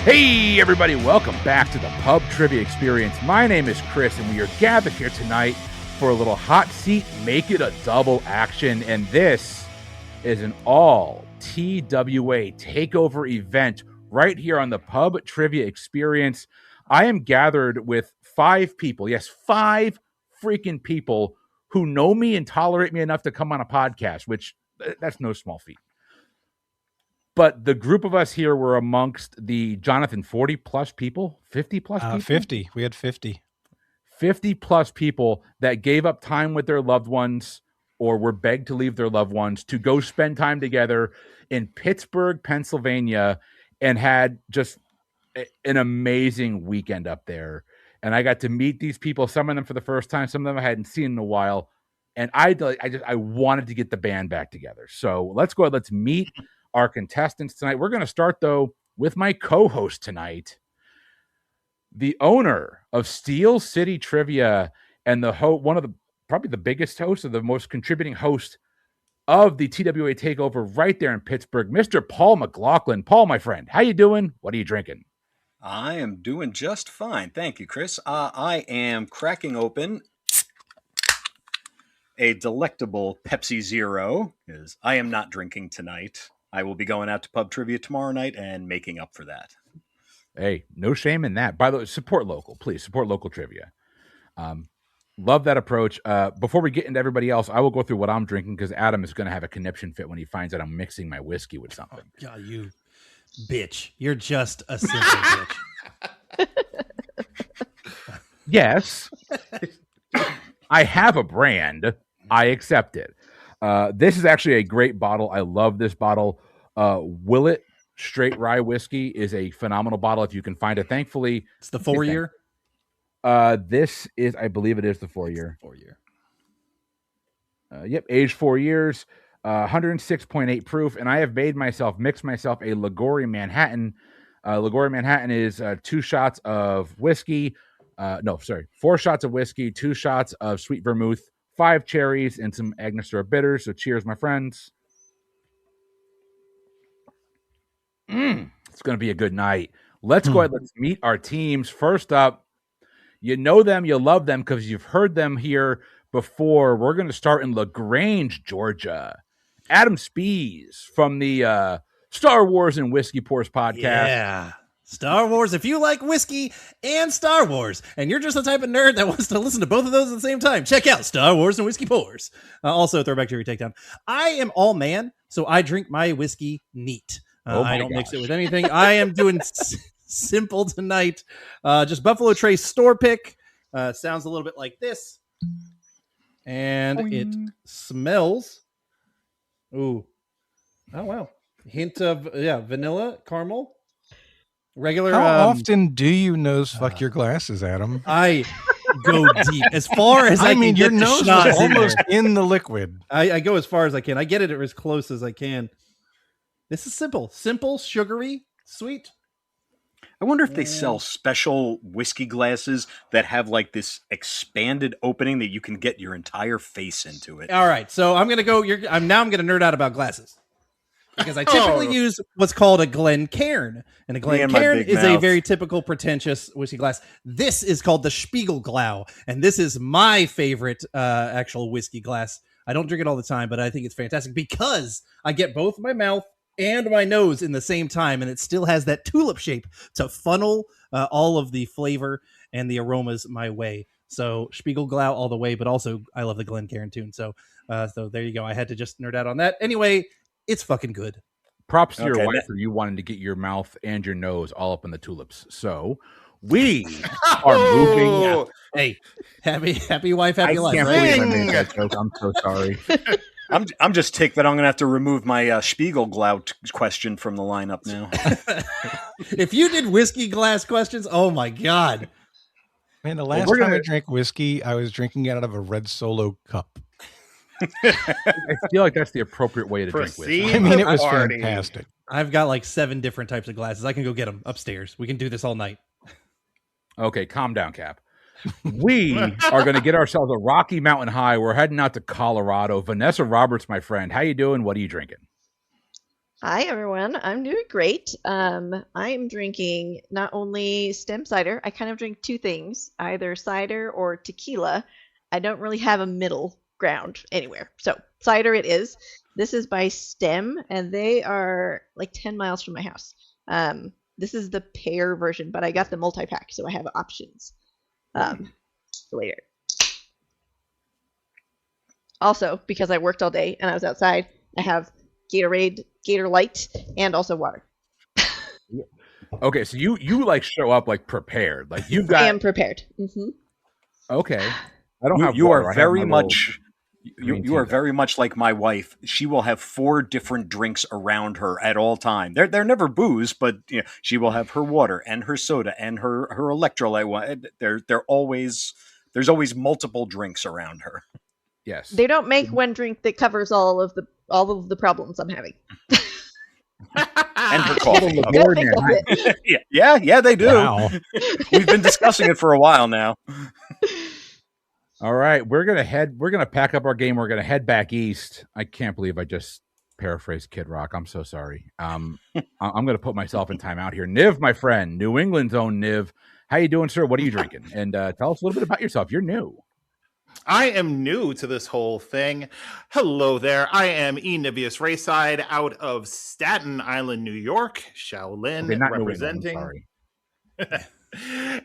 Hey everybody, welcome back to the Pub Trivia Experience. My name is Chris and we are gathered here tonight for a little hot seat, make it a double action. And this is an all TWA takeover event right here on the Pub Trivia Experience. I am gathered with 5 people, yes, 5 freaking people who know me and tolerate me enough to come on a podcast, which that's no small feat. But the group of us here were amongst the, Jonathan, 40 plus people, 50 plus people? 50. We had 50. 50 plus people that gave up time with their loved ones or were begged to leave their loved ones to go spend time together in Pittsburgh, Pennsylvania, and had just an amazing weekend up there. And I got to meet these people, some of them for the first time, some of them I hadn't seen in a while. And I wanted to get the band back together. So let's go ahead. Let's meet our contestants tonight. We're going to start, though, with my co-host tonight, the owner of Steel City Trivia and one of the probably the biggest host or the most contributing host of the TWA Takeover right there in Pittsburgh, Mr. Paul McLaughlin. Paul, my friend, how you doing? What are you drinking? I am doing just fine. Thank you, Chris. I am cracking open a delectable Pepsi Zero, because I am not drinking tonight. I will be going out to pub trivia tomorrow night and making up for that. Hey, no shame in that. By the way, support local, please. Support local trivia. Love that approach. Before we get into everybody else, I will go through what I'm drinking because Adam is going to have a conniption fit when he finds out I'm mixing my whiskey with something. Oh, God, you bitch. You're just a simple bitch. Yes. I have a brand. I accept it. This is actually a great bottle. I love this bottle. Willet Straight Rye Whiskey is a phenomenal bottle if you can find it. Thankfully, it's the 4-year. This is, I believe it is the 4-year. 4-year. Yep, aged 4 years, 106.8 proof, and I have mixed myself a Liguori Manhattan. Liguori Manhattan is 2 shots of whiskey. 4 shots of whiskey, 2 shots of sweet vermouth, 5 cherries, and some Angostura bitters. So cheers, my friends. It's going to be a good night. Let's go ahead. Let's meet our teams. First up, you know them, you love them because you've heard them here before. We're going to start in LaGrange, Georgia. Adam Speas from the Star Wars and Whiskey Pours podcast. Yeah. Star Wars. If you like whiskey and Star Wars, and you're just the type of nerd that wants to listen to both of those at the same time, check out Star Wars and Whiskey Pours. Also, Throwback Trivia Takedown. I am all man, so I drink my whiskey neat. I don't mix it with anything. I am doing simple tonight. Just Buffalo Trace store pick. Sounds a little bit like this. And Boing. It smells. Ooh. Oh, wow. Hint of, vanilla, caramel. Regular. How often do you nose fuck your glasses, Adam? I go deep as far as I mean. Your nose is almost in the liquid. I go as far as I can. I get it as close as I can. This is simple, sugary, sweet. I wonder if they sell special whiskey glasses that have like this expanded opening that you can get your entire face into it. All right, so I'm gonna go. I'm gonna nerd out about glasses. Because I typically use what's called a Glencairn. And a Glencairn is a very typical pretentious whiskey glass. This is called the Spiegelglau. And this is my favorite actual whiskey glass. I don't drink it all the time, but I think it's fantastic because I get both my mouth and my nose in the same time. And it still has that tulip shape to funnel all of the flavor and the aromas my way. So Spiegelglau all the way, but also I love the Glencairn tune. So there you go. I had to just nerd out on that. Anyway, it's fucking good. Props to your wife for you wanting to get your mouth and your nose all up in the tulips. So we are moving. Hey, happy wife, happy life. I can't believe I made that joke. I'm so sorry. I'm just ticked that I'm going to have to remove my Spiegelglau question from the lineup now. If you did whiskey glass questions, oh my God. Man, the last time I drank whiskey, I was drinking it out of a red Solo cup. I feel like that's the appropriate way to drink whiskey. I mean, it was fantastic. I've got like 7 different types of glasses. I can go get them upstairs. We can do this all night. Okay, calm down, Cap. We are going to get ourselves a Rocky Mountain High. We're heading out to Colorado. Vanessa Roberts, my friend. How you doing? What are you drinking? Hi, everyone. I'm doing great. I'm drinking not only stem cider, I kind of drink two things, either cider or tequila. I don't really have a middle ground anywhere. So, cider it is. This is by Stem, and they are like 10 miles from my house. This is the pear version, but I got the multi-pack, so I have options later. Also, because I worked all day and I was outside, I have Gatorade, Gator Light, and also water. Okay, so you like show up like prepared, like you've got. I am prepared. Mm-hmm. Okay, I don't have. You water. are very much. You are very much like my wife. She will have 4 different drinks around her at all time. They're never booze, but you know, she will have her water and her soda and her electrolyte. They're always there's always multiple drinks around her. Yes. They don't make one drink that covers all of the problems I'm having. And her coffee. Yeah, they do. Wow. We've been discussing it for a while now. All right, we're gonna pack up our game. We're gonna head back east. I can't believe I just paraphrased Kid Rock. I'm so sorry. I'm gonna put myself in timeout here. Niv, my friend, New England's own Niv. How you doing, sir? What are you drinking? And tell us a little bit about yourself. You're new. I am new to this whole thing. Hello there. I am Nivius Rayside out of Staten Island, New York. Shaolin representing.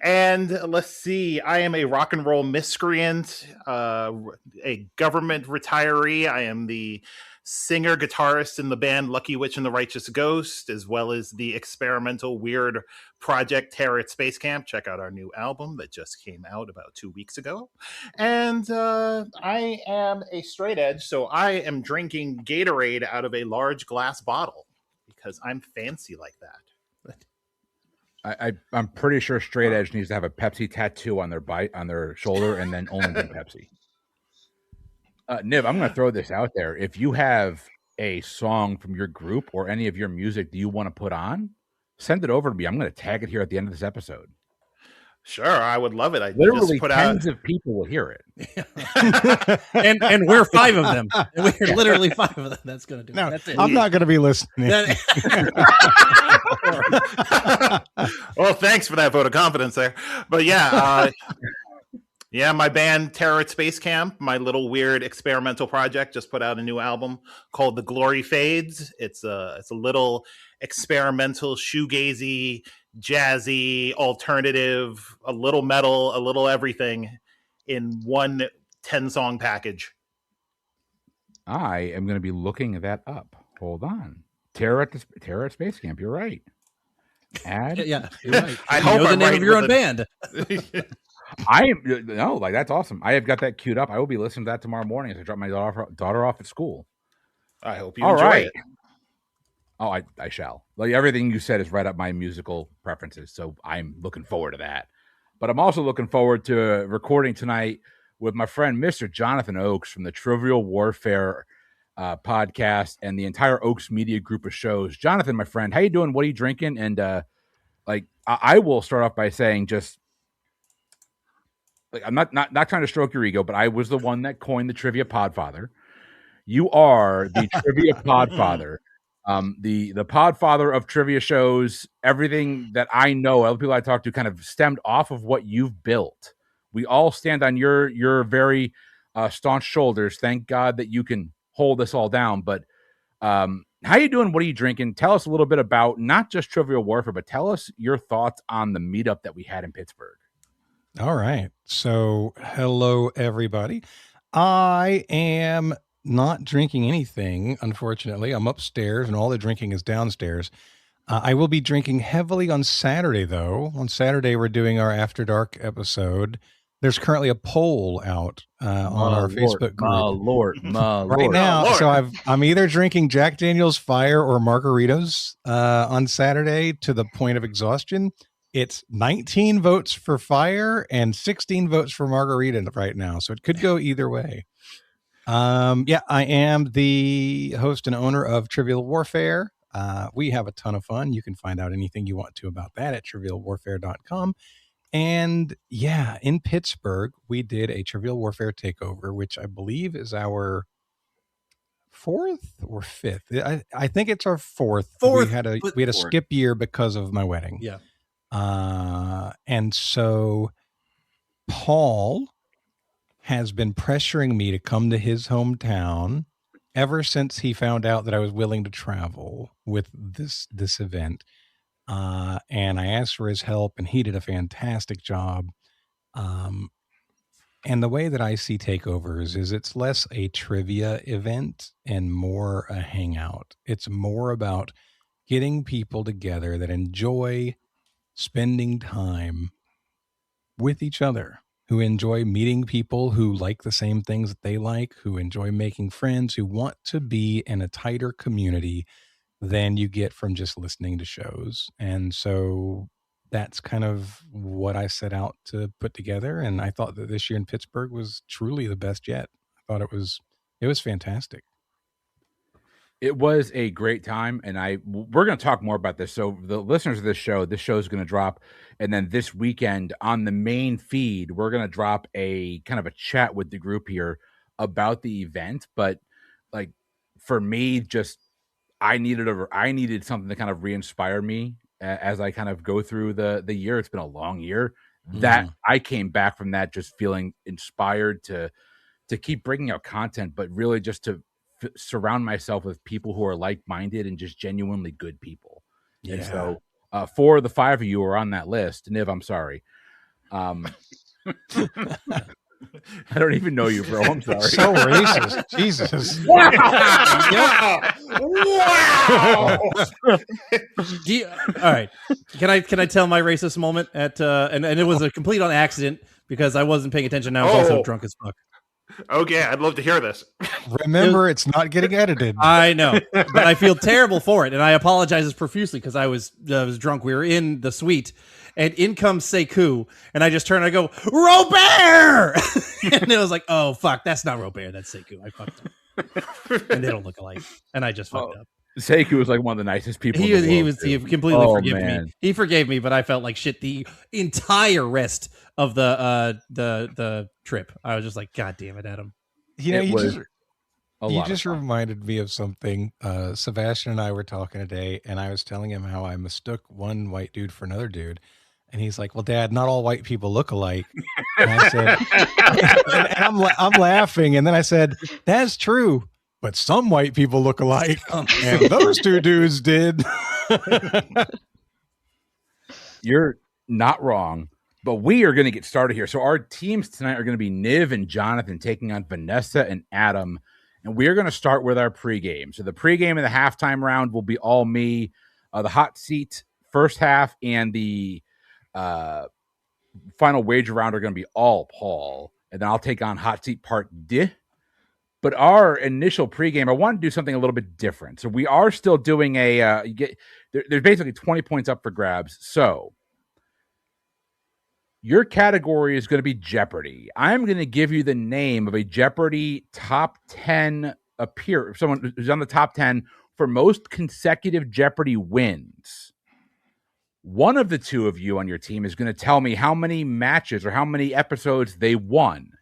And let's see. I am a rock and roll miscreant, a government retiree. I am the singer guitarist in the band Lucky Witch and the Righteous Ghost, as well as the experimental weird project Terror at Space Camp. Check out our new album that just came out about 2 weeks ago. And I am a straight edge, so I am drinking Gatorade out of a large glass bottle because I'm fancy like that. I'm pretty sure straight edge needs to have a Pepsi tattoo on their shoulder and then only drink Pepsi. Niv, I'm going to throw this out there. If you have a song from your group or any of your music that you want to put on, send it over to me. I'm going to tag it here at the end of this episode. Sure, I would love it. I Literally just put tens out... of people will hear it. and we're 5 of them. We're literally 5 of them. That's going to do it. No, That's it. I'm not going to be listening. Well, thanks for that vote of confidence there. But yeah, yeah, my band Terror at Space Camp, my little weird experimental project, just put out a new album called The Glory Fades. It's a little experimental, shoegazy, jazzy, alternative, a little metal, a little everything in one 10-song package. I am going to be looking that up. Hold on. Terror at Space Camp. You're right. Yeah, you're right. I hope know the I'm name right of your with own band. That's awesome. I have got that queued up. I will be listening to that tomorrow morning as I drop my daughter off at school. I hope you enjoy it. Oh, I shall. Like everything you said is right up my musical preferences, so I'm looking forward to that. But I'm also looking forward to recording tonight with my friend Mr. Jonathan Oakes from the Trivial Warfare podcast and the entire Oakes Media group of shows. Jonathan, my friend, how you doing? What are you drinking? And I will start off by saying, just like, I'm not trying to stroke your ego, but I was the one that coined the Trivia Podfather. You are the Trivia Podfather. The Podfather of trivia shows. Everything that I know, other people I talk to, kind of stemmed off of what you've built. We all stand on your very staunch shoulders. Thank God that you can hold this all down. But how you doing? What are you drinking? Tell us a little bit about not just Trivial Warfare, but tell us your thoughts on the meetup that we had in Pittsburgh. All right. So, hello, everybody. I am not drinking anything, unfortunately. I'm upstairs and all the drinking is downstairs. I will be drinking heavily on Saturday, though. On Saturday, we're doing our After Dark episode. There's currently a poll out on our Facebook group. Right now. So I'm either drinking Jack Daniel's Fire or margaritas on Saturday to the point of exhaustion. It's 19 votes for Fire and 16 votes for margarita right now. So it could go either way. Yeah, I am the host and owner of Trivial Warfare. We have a ton of fun. You can find out anything you want to about that at trivialwarfare.com. And yeah, in Pittsburgh, we did a Trivial Warfare Takeover, which I believe is our fourth or fifth. I think it's our fourth. Fourth, We had a fourth. skip year because of my wedding. Yeah. And so Paul has been pressuring me to come to his hometown ever since he found out that I was willing to travel with this event. And I asked for his help, and he did a fantastic job. And the way that I see takeovers is it's less a trivia event and more a hangout. It's more about getting people together that enjoy spending time with each other, who enjoy meeting people who like the same things that they like, who enjoy making friends, who want to be in a tighter community than you get from just listening to shows. And so that's kind of what I set out to put together. And I thought that this year in Pittsburgh was truly the best yet. I thought it was fantastic. It was a great time, and we're going to talk more about this. So the listeners of this show is going to drop, and then this weekend on the main feed, we're going to drop a kind of a chat with the group here about the event. But like for me, just I needed something to kind of re-inspire me as I kind of go through the year. It's been a long year. That I came back from that just feeling inspired to keep bringing out content, but really just to surround myself with people who are like-minded and just genuinely good people. Yeah. And so four of the five of you are on that list. Niv, I'm sorry. I don't even know you, bro. I'm sorry. So racist. Jesus. Wow. All right. Can I tell my racist moment at and it was a complete on accident because I wasn't paying attention. I was also drunk as fuck. Okay, I'd love to hear this. Remember, it's not getting edited. I know, but I feel terrible for it, and I apologize profusely because I was drunk. We were in the suite, and in comes Sekou, and I just turn and I go, Robert! And it was like, oh, fuck, that's not Robert, that's Sekou. I fucked up. And they don't look alike, and I just fucked up. Sekou was like one of the nicest people. He completely forgave me. He forgave me, but I felt like shit the entire rest of the trip. I was just like, God damn it, Adam. You know, you just reminded me of something. Sebastian and I were talking today, and I was telling him how I mistook one white dude for another dude. And he's like, well, Dad, not all white people look alike. And I said, and I'm laughing. And then I said, that's true. But some white people look alike, and those two dudes did. You're not wrong, but we are going to get started here. So our teams tonight are going to be Niv and Jonathan taking on Vanessa and Adam, and we're going to start with our pregame. So the pregame and the halftime round will be all me. The hot seat first half and the final wager round are going to be all Paul, and then I'll take on hot seat part D. But our initial pregame, I want to do something a little bit different. So we are still doing there's basically 20 points up for grabs. So your category is going to be Jeopardy. I'm going to give you the name of a Jeopardy top 10 someone who's on the top 10 for most consecutive Jeopardy wins. One of the two of you on your team is going to tell me how many matches or how many episodes they won.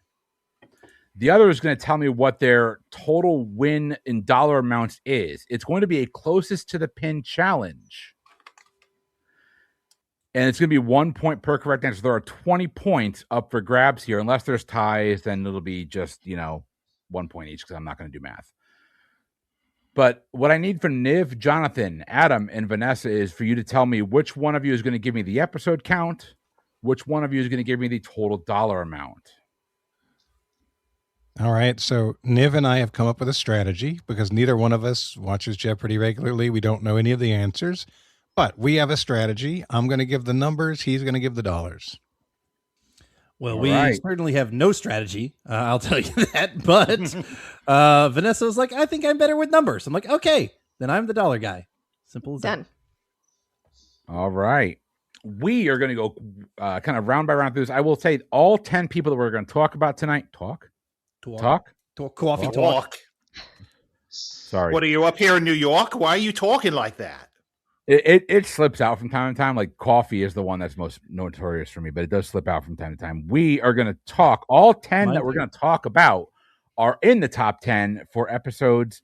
The other is going to tell me what their total win in dollar amounts is. It's going to be a closest to the pin challenge. And it's going to be 1 point per correct answer. There are 20 points up for grabs here. Unless there's ties, then it'll be just, 1 point each because I'm not going to do math. But what I need for Niv, Jonathan, Adam, and Vanessa is for you to tell me which one of you is going to give me the episode count, which one of you is going to give me the total dollar amount. All right, so Niv and I have come up with a strategy because neither one of us watches Jeopardy regularly. We don't know any of the answers, but we have a strategy. I'm going to give the numbers. He's going to give the dollars. Well, we certainly have no strategy. I'll tell you that. But Vanessa was like, I think I'm better with numbers. I'm like, okay, then I'm the dollar guy. Simple as Done. That. All right. We are going to go kind of round by round through this. I will say all 10 people that we're going to talk about tonight. Talk. Coffee talk. Sorry. What are you up here in New York? Why are you talking like that? It slips out from time to time. Like coffee is the one that's most notorious for me, but it does slip out from time to time. We are going to talk. All 10 that we're going to talk about are in the top 10 for episodes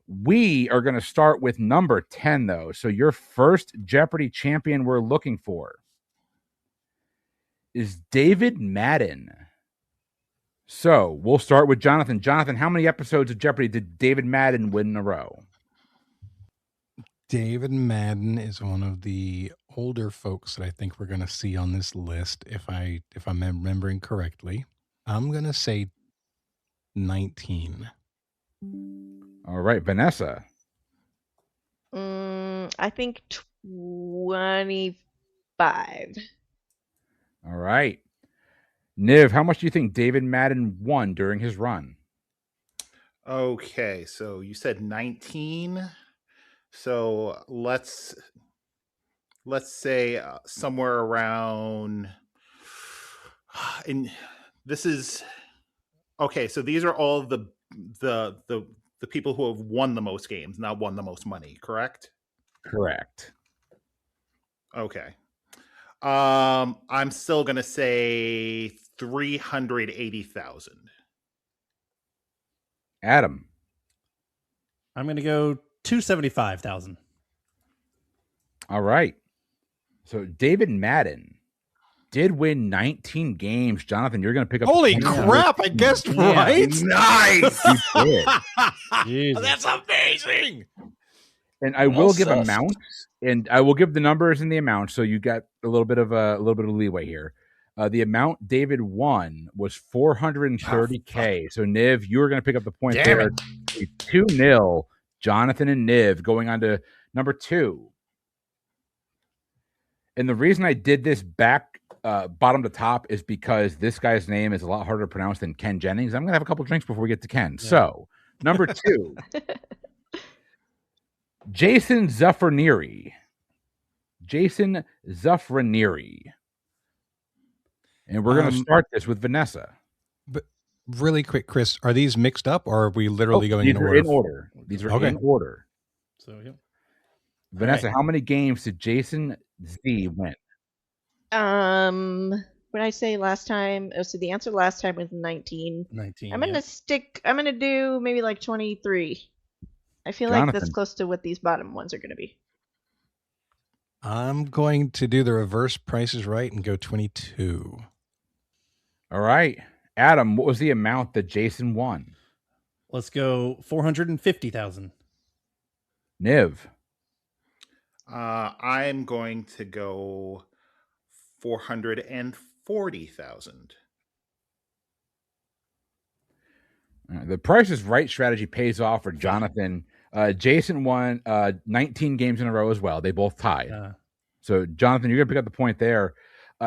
We are going to start with number 10, though. So your first Jeopardy champion we're looking for is David Madden. So we'll start with Jonathan. Jonathan, how many episodes of Jeopardy did David Madden win in a row? David Madden is one of the older folks that I think we're going to see on this list. If I'm remembering correctly, I'm going to say 19. All right, Vanessa. I think 25. All right. Niv, how much do you think David Madden won during his run? Okay, so you said 19. So let's say somewhere around. And this is okay. So these are all the people who have won the most games, not won the most money. Correct. Correct. Okay. I'm still gonna say 380,000. Adam. I'm gonna go 275,000. All right. So David Madden did win 19 games. Jonathan, you're going to pick up. Holy crap! I guessed right. Nice. You did. That's amazing. And I will give amounts, and I will give the numbers and the amount, so you got a little bit of leeway here. The amount David won was $430K. So Niv, you were going to pick up the point there. 2-0. Jonathan and Niv going on to number 2. And the reason I did this back bottom to top is because this guy's name is a lot harder to pronounce than Ken Jennings. I'm going to have a couple drinks before we get to Ken. Yeah. So, number 2, Jason Zuffranieri. Jason Zuffranieri. And we're going to start this with Vanessa. But really quick, Chris, are these mixed up or are we literally going in order? In order. These are in order. So, yeah. Vanessa, how many games did Jason Z win? When I say last time, so the answer last time was 19. 19. I'm gonna do maybe like 23. I feel like that's close to what these bottom ones are gonna be. I'm going to do the reverse Price is Right and go 22. All right. Adam, what was the amount that Jason won? Let's go 450,000. Niv. I'm going to go 440,000. The Price is Right strategy pays off for Jonathan. Jason won 19 games in a row as well. They both tied. So, Jonathan, you're going to pick up the point there.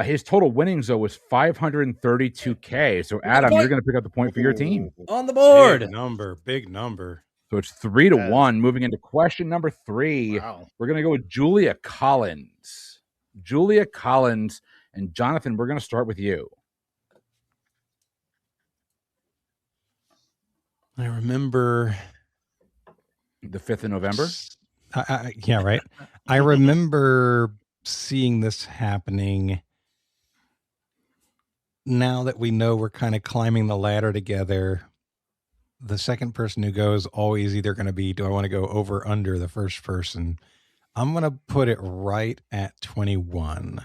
His total winnings, though, was 532K. So, Adam, you're going to pick up the point for your team. On the board. Big number. So, it's 3-1. Moving into question number 3. Wow. We're going to go with Julia Collins. Julia Collins. And, Jonathan, we're going to start with you. I remember the 5th of November. Yeah, right. I remember seeing this happening. Now that we know we're kind of climbing the ladder together, the second person who goes always either going to be, do I want to go over or under the first person? I'm going to put it right at 21.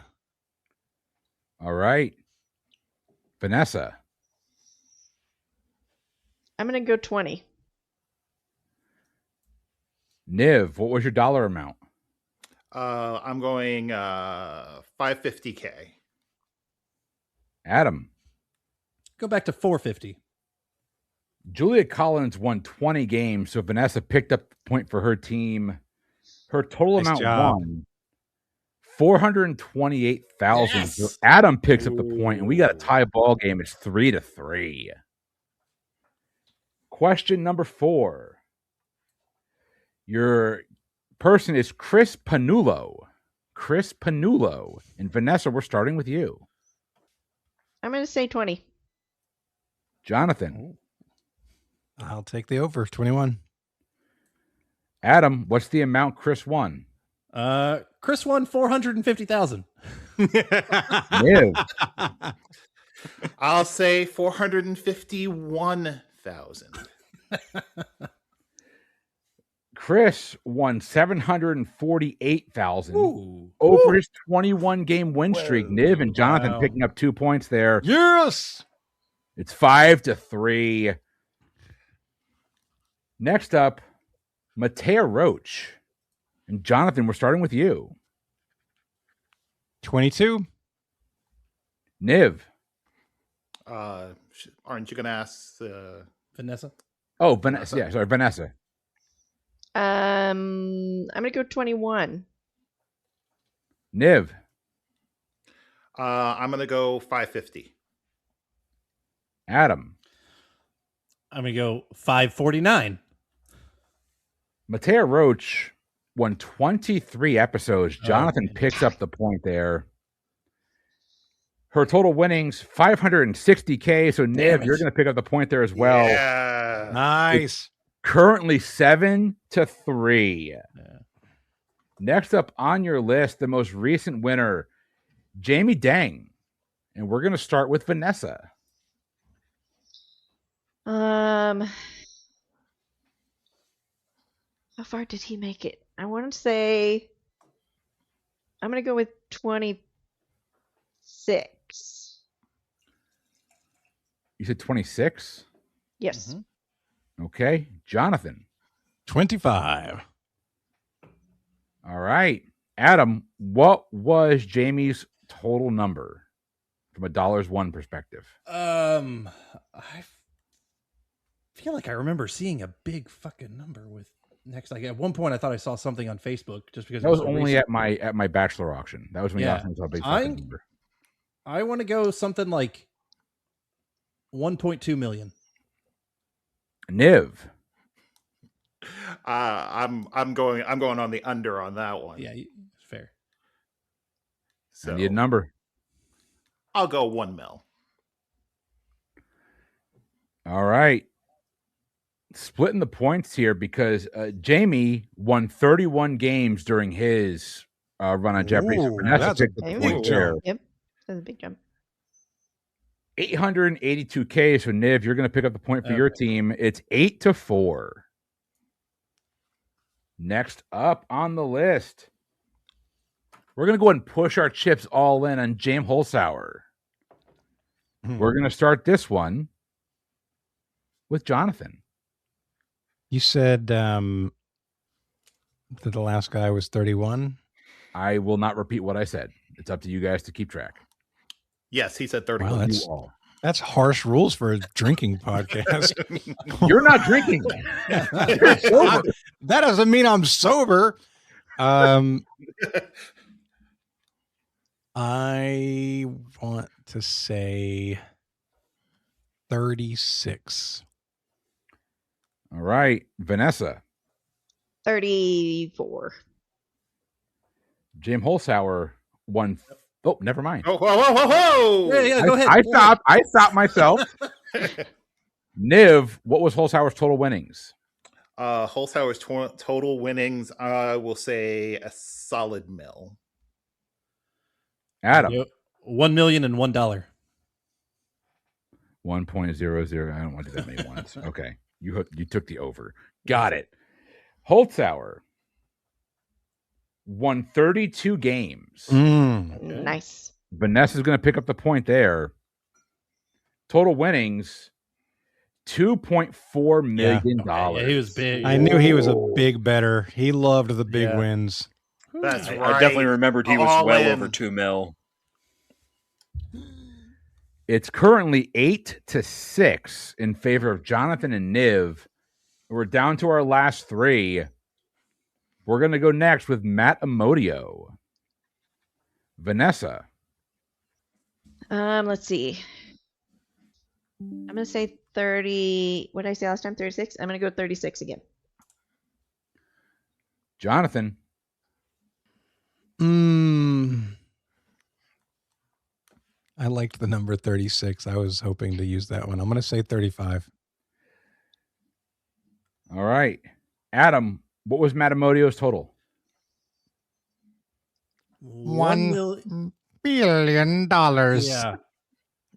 All right. Vanessa. I'm going to go 20. Niv, what was your dollar amount? I'm going 550K. Adam. Go back to 450. Julia Collins won 20 games, so Vanessa picked up the point for her team. Her total amount won 428,000. Yes! So Adam picks up the point, and we got a tie ball game. It's 3-3. Question number 4. Your person is Chris Panullo. Chris Panullo. And Vanessa, we're starting with you. I'm going to say 20. Jonathan. I'll take the over, 21. Adam, what's the amount Chris won? Chris won 450,000. I'll say 451,000. Chris won $748,000 over his 21 game win streak. Niv and Jonathan picking up 2 points there. Yes. It's 5-3. Next up, Matea Roach. And Jonathan, we're starting with you. 22. Niv. Aren't you going to ask Vanessa? Oh, Vanessa. Yeah, sorry, Vanessa. I'm gonna go 21. Niv. I'm going to go 550. Adam. I'm gonna go 549. Matea Roach won 23 episodes. Jonathan picks up the point there. Her total winnings, 560K. So, Niv, you're going to pick up the point there as well. Yeah. Nice. It's currently 7-3. Yeah. Next up on your list, the most recent winner, Jamie Dang. And we're going to start with Vanessa. How far did he make it? I want to say I'm gonna go with 26. You said 26? Yes. Okay. Jonathan. 25. All right. Adam, what was Jamie's total number from a $1 perspective? I feel like I remember seeing a big fucking number with next. Like at one point, I thought I saw something on Facebook just because That was only at my bachelor auction. That was when you asked me a big fucking number. I want to go something like 1.2 million. Niv. I'm going on the under on that one. Yeah, fair. So I need a number. I'll go 1 mil. All right. Splitting the points here because Jamie won 31 games during his run on Jeopardy. Ooh, That's a big point jump. there. Yep. That's a big jump. 882K. So Niv, you're going to pick up the point for your team. It's 8-4. Next up on the list, we're going to go ahead and push our chips all in on James Holzhauer. We're going to start this one with Jonathan. You said that the last guy was 31. I will not repeat what I said. It's up to you guys to keep track. Yes, he said 31. Wow, that's harsh rules for a drinking podcast. You're not drinking. You're sober. That doesn't mean I'm sober. I want to say 36. All right, Vanessa. 34. James Holzhauer won. Oh, never mind. Oh, whoa. Yeah, go ahead. I stopped myself. Niv, what was Holzhauer's total winnings? Holzhauer's total winnings, I will say a solid mil. Adam. $1 million and $1. 1.00. I don't want to do that many ones. Okay. You took the over. Got it. Holzhauer won 32 games. Nice. Vanessa's going to pick up the point there. Total winnings, $2.4 million. Yeah, he was big. I knew he was a big bettor. He loved the big wins. That's I right. definitely remembered he was All well in. over 2 mil. It's currently 8-6 in favor of Jonathan and Niv. We're down to our last three. We're going to go next with Matt Amodio. Vanessa. Let's see. I'm going to say 30. What did I say last time? 36? I'm going to go 36 again. Jonathan. I liked the number 36. I was hoping to use that one. I'm going to say 35. All right. Adam, what was Matt Amodio's total? $1 billion. Yeah.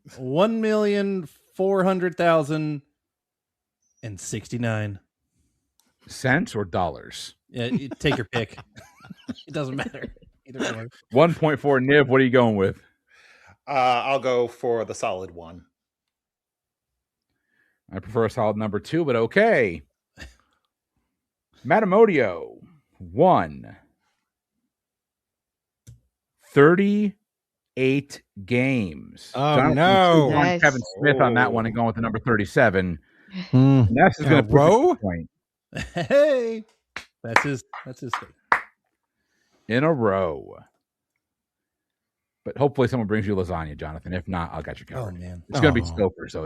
1,400,069. cents or dollars? Yeah, you take your pick. It doesn't matter. Either one. 1.4. Niv, what are you going with? I'll go for the solid one. I prefer a solid number 2, but okay. Matamodio won 38 games. Oh, Jonathan no. on Nice. Kevin Smith on that one and going with the number 37. Hmm. Vanessa's going to put row? a point Hey, that's his thing. in a row. But hopefully someone brings you lasagna, Jonathan. If not, I'll got you covered. Oh man, It's going to be Oh. Stouffer, so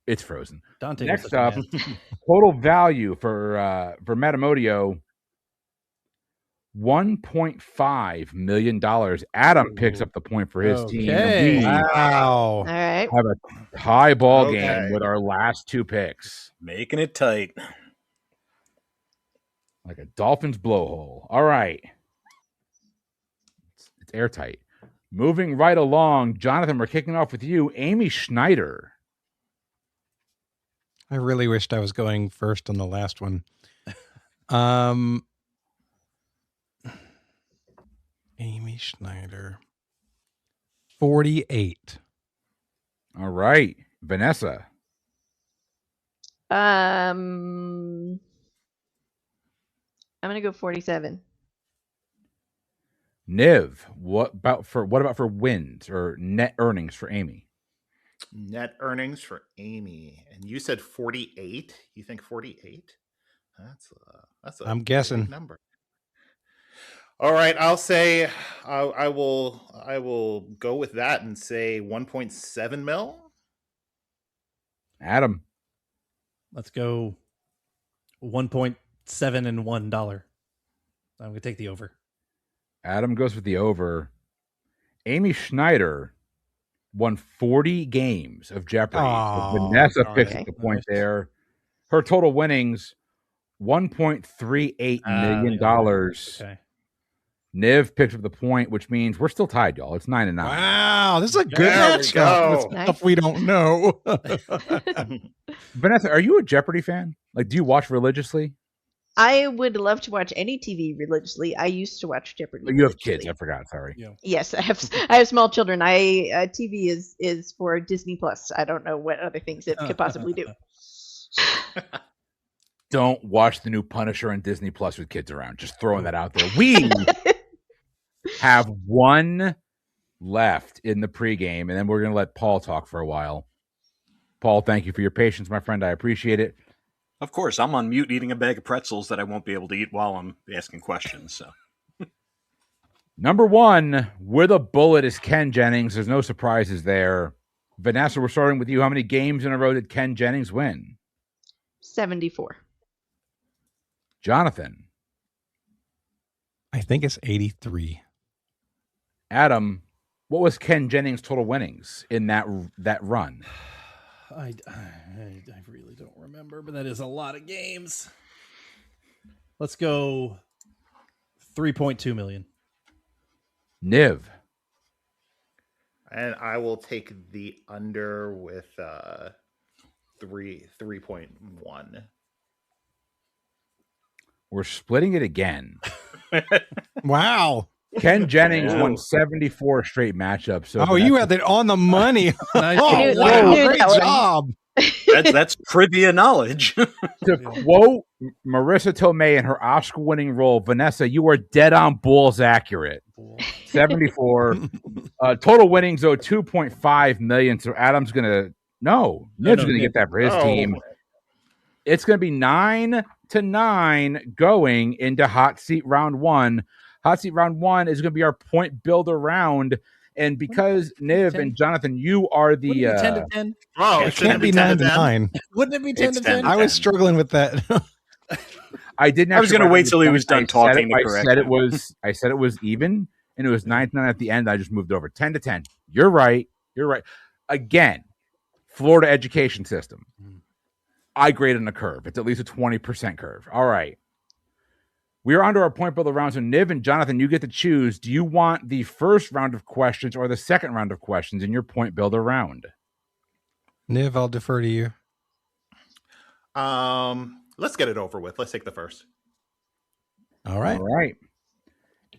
it's frozen. Dante. Next was such a up, man. total value for Matamodio, $1.5 million. Adam picks up the point for his team. Okay. We Wow. All right. have a tie ball Okay. game with our last 2 picks. Making it tight. Like a Dolphins blowhole. All right. It's airtight. Moving right along, Jonathan, we're kicking off with you. Amy Schneider. I really wished I was going first on the last one. Amy Schneider. 48. All right. Vanessa. I'm gonna go 47. Niv, what about for wins or net earnings for Amy? Net earnings for Amy, and you said 48. You think 48? That's a I'm big guessing. number. All right, I'll say I will go with that and say 1.7 mil. Adam. Let's go 1.7 and $1. I'm gonna take the over. Adam goes with the over. Amy Schneider won 40 games of Jeopardy. Oh, So Vanessa darn picks it. up the point there. Her total winnings, $1.38 million. Okay. Niv picks up the point, which means we're still tied, y'all. It's 9-9. Wow, this is a good There we matchup go. with stuff we don't know. Vanessa, are you a Jeopardy fan? Like, do you watch religiously? I would love to watch any TV religiously. I used to watch Jeopardy. You have religiously. kids. I forgot. Sorry. Yeah. Yes, I have small children. TV is for Disney Plus. I don't know what other things it could possibly do. Don't watch the new Punisher on Disney Plus with kids around. Just throwing that out there. We have one left in the pregame, and then we're going to let Paul talk for a while. Paul, thank you for your patience, my friend. I appreciate it. Of course, I'm on mute eating a bag of pretzels that I won't be able to eat while I'm asking questions. So, Number 1, with a bullet is Ken Jennings. There's no surprises there. Vanessa, we're starting with you. How many games in a row did Ken Jennings win? 74. Jonathan. I think it's 83. Adam, what was Ken Jennings' total winnings in that run? I really don't remember, but that is a lot of games. Let's go 3.2 million. Niv. And I will take the under with 3.1. We're splitting it again. Wow. Ken Jennings won 74 straight matchups. So You had that on the money. Nice. Oh, I knew wow. that Great one. job. that's trivia knowledge. To quote Marissa Tomei in her Oscar-winning role, Vanessa, you are dead on balls accurate. 74. Total winnings, though, 2.5 million. So Adam's going to... Niv's going to get that for his team. It's going to be 9-9 going into Hot Seat Round 1. Hot Seat Round 1 is going to be our point builder round. And because Niv and Jonathan, you are the... Wouldn't it be 10 to 10? Oh, It can't be 9 to 9. Wouldn't it be 10 It's to 10. 10? I was struggling with that. I didn't. I was going to wait till he was done talking to correct I him. said it was even, and it was 9-9 at the end. I just moved over 10 to 10. You're right. Again, Florida education system. I grade on a curve. It's at least a 20% curve. All right. We are on to our point builder round. So Niv and Jonathan, you get to choose. Do you want the first round of questions or the second round of questions in your point builder round? Niv, I'll defer to you. Let's get it over with. Let's take the first. All right. All right.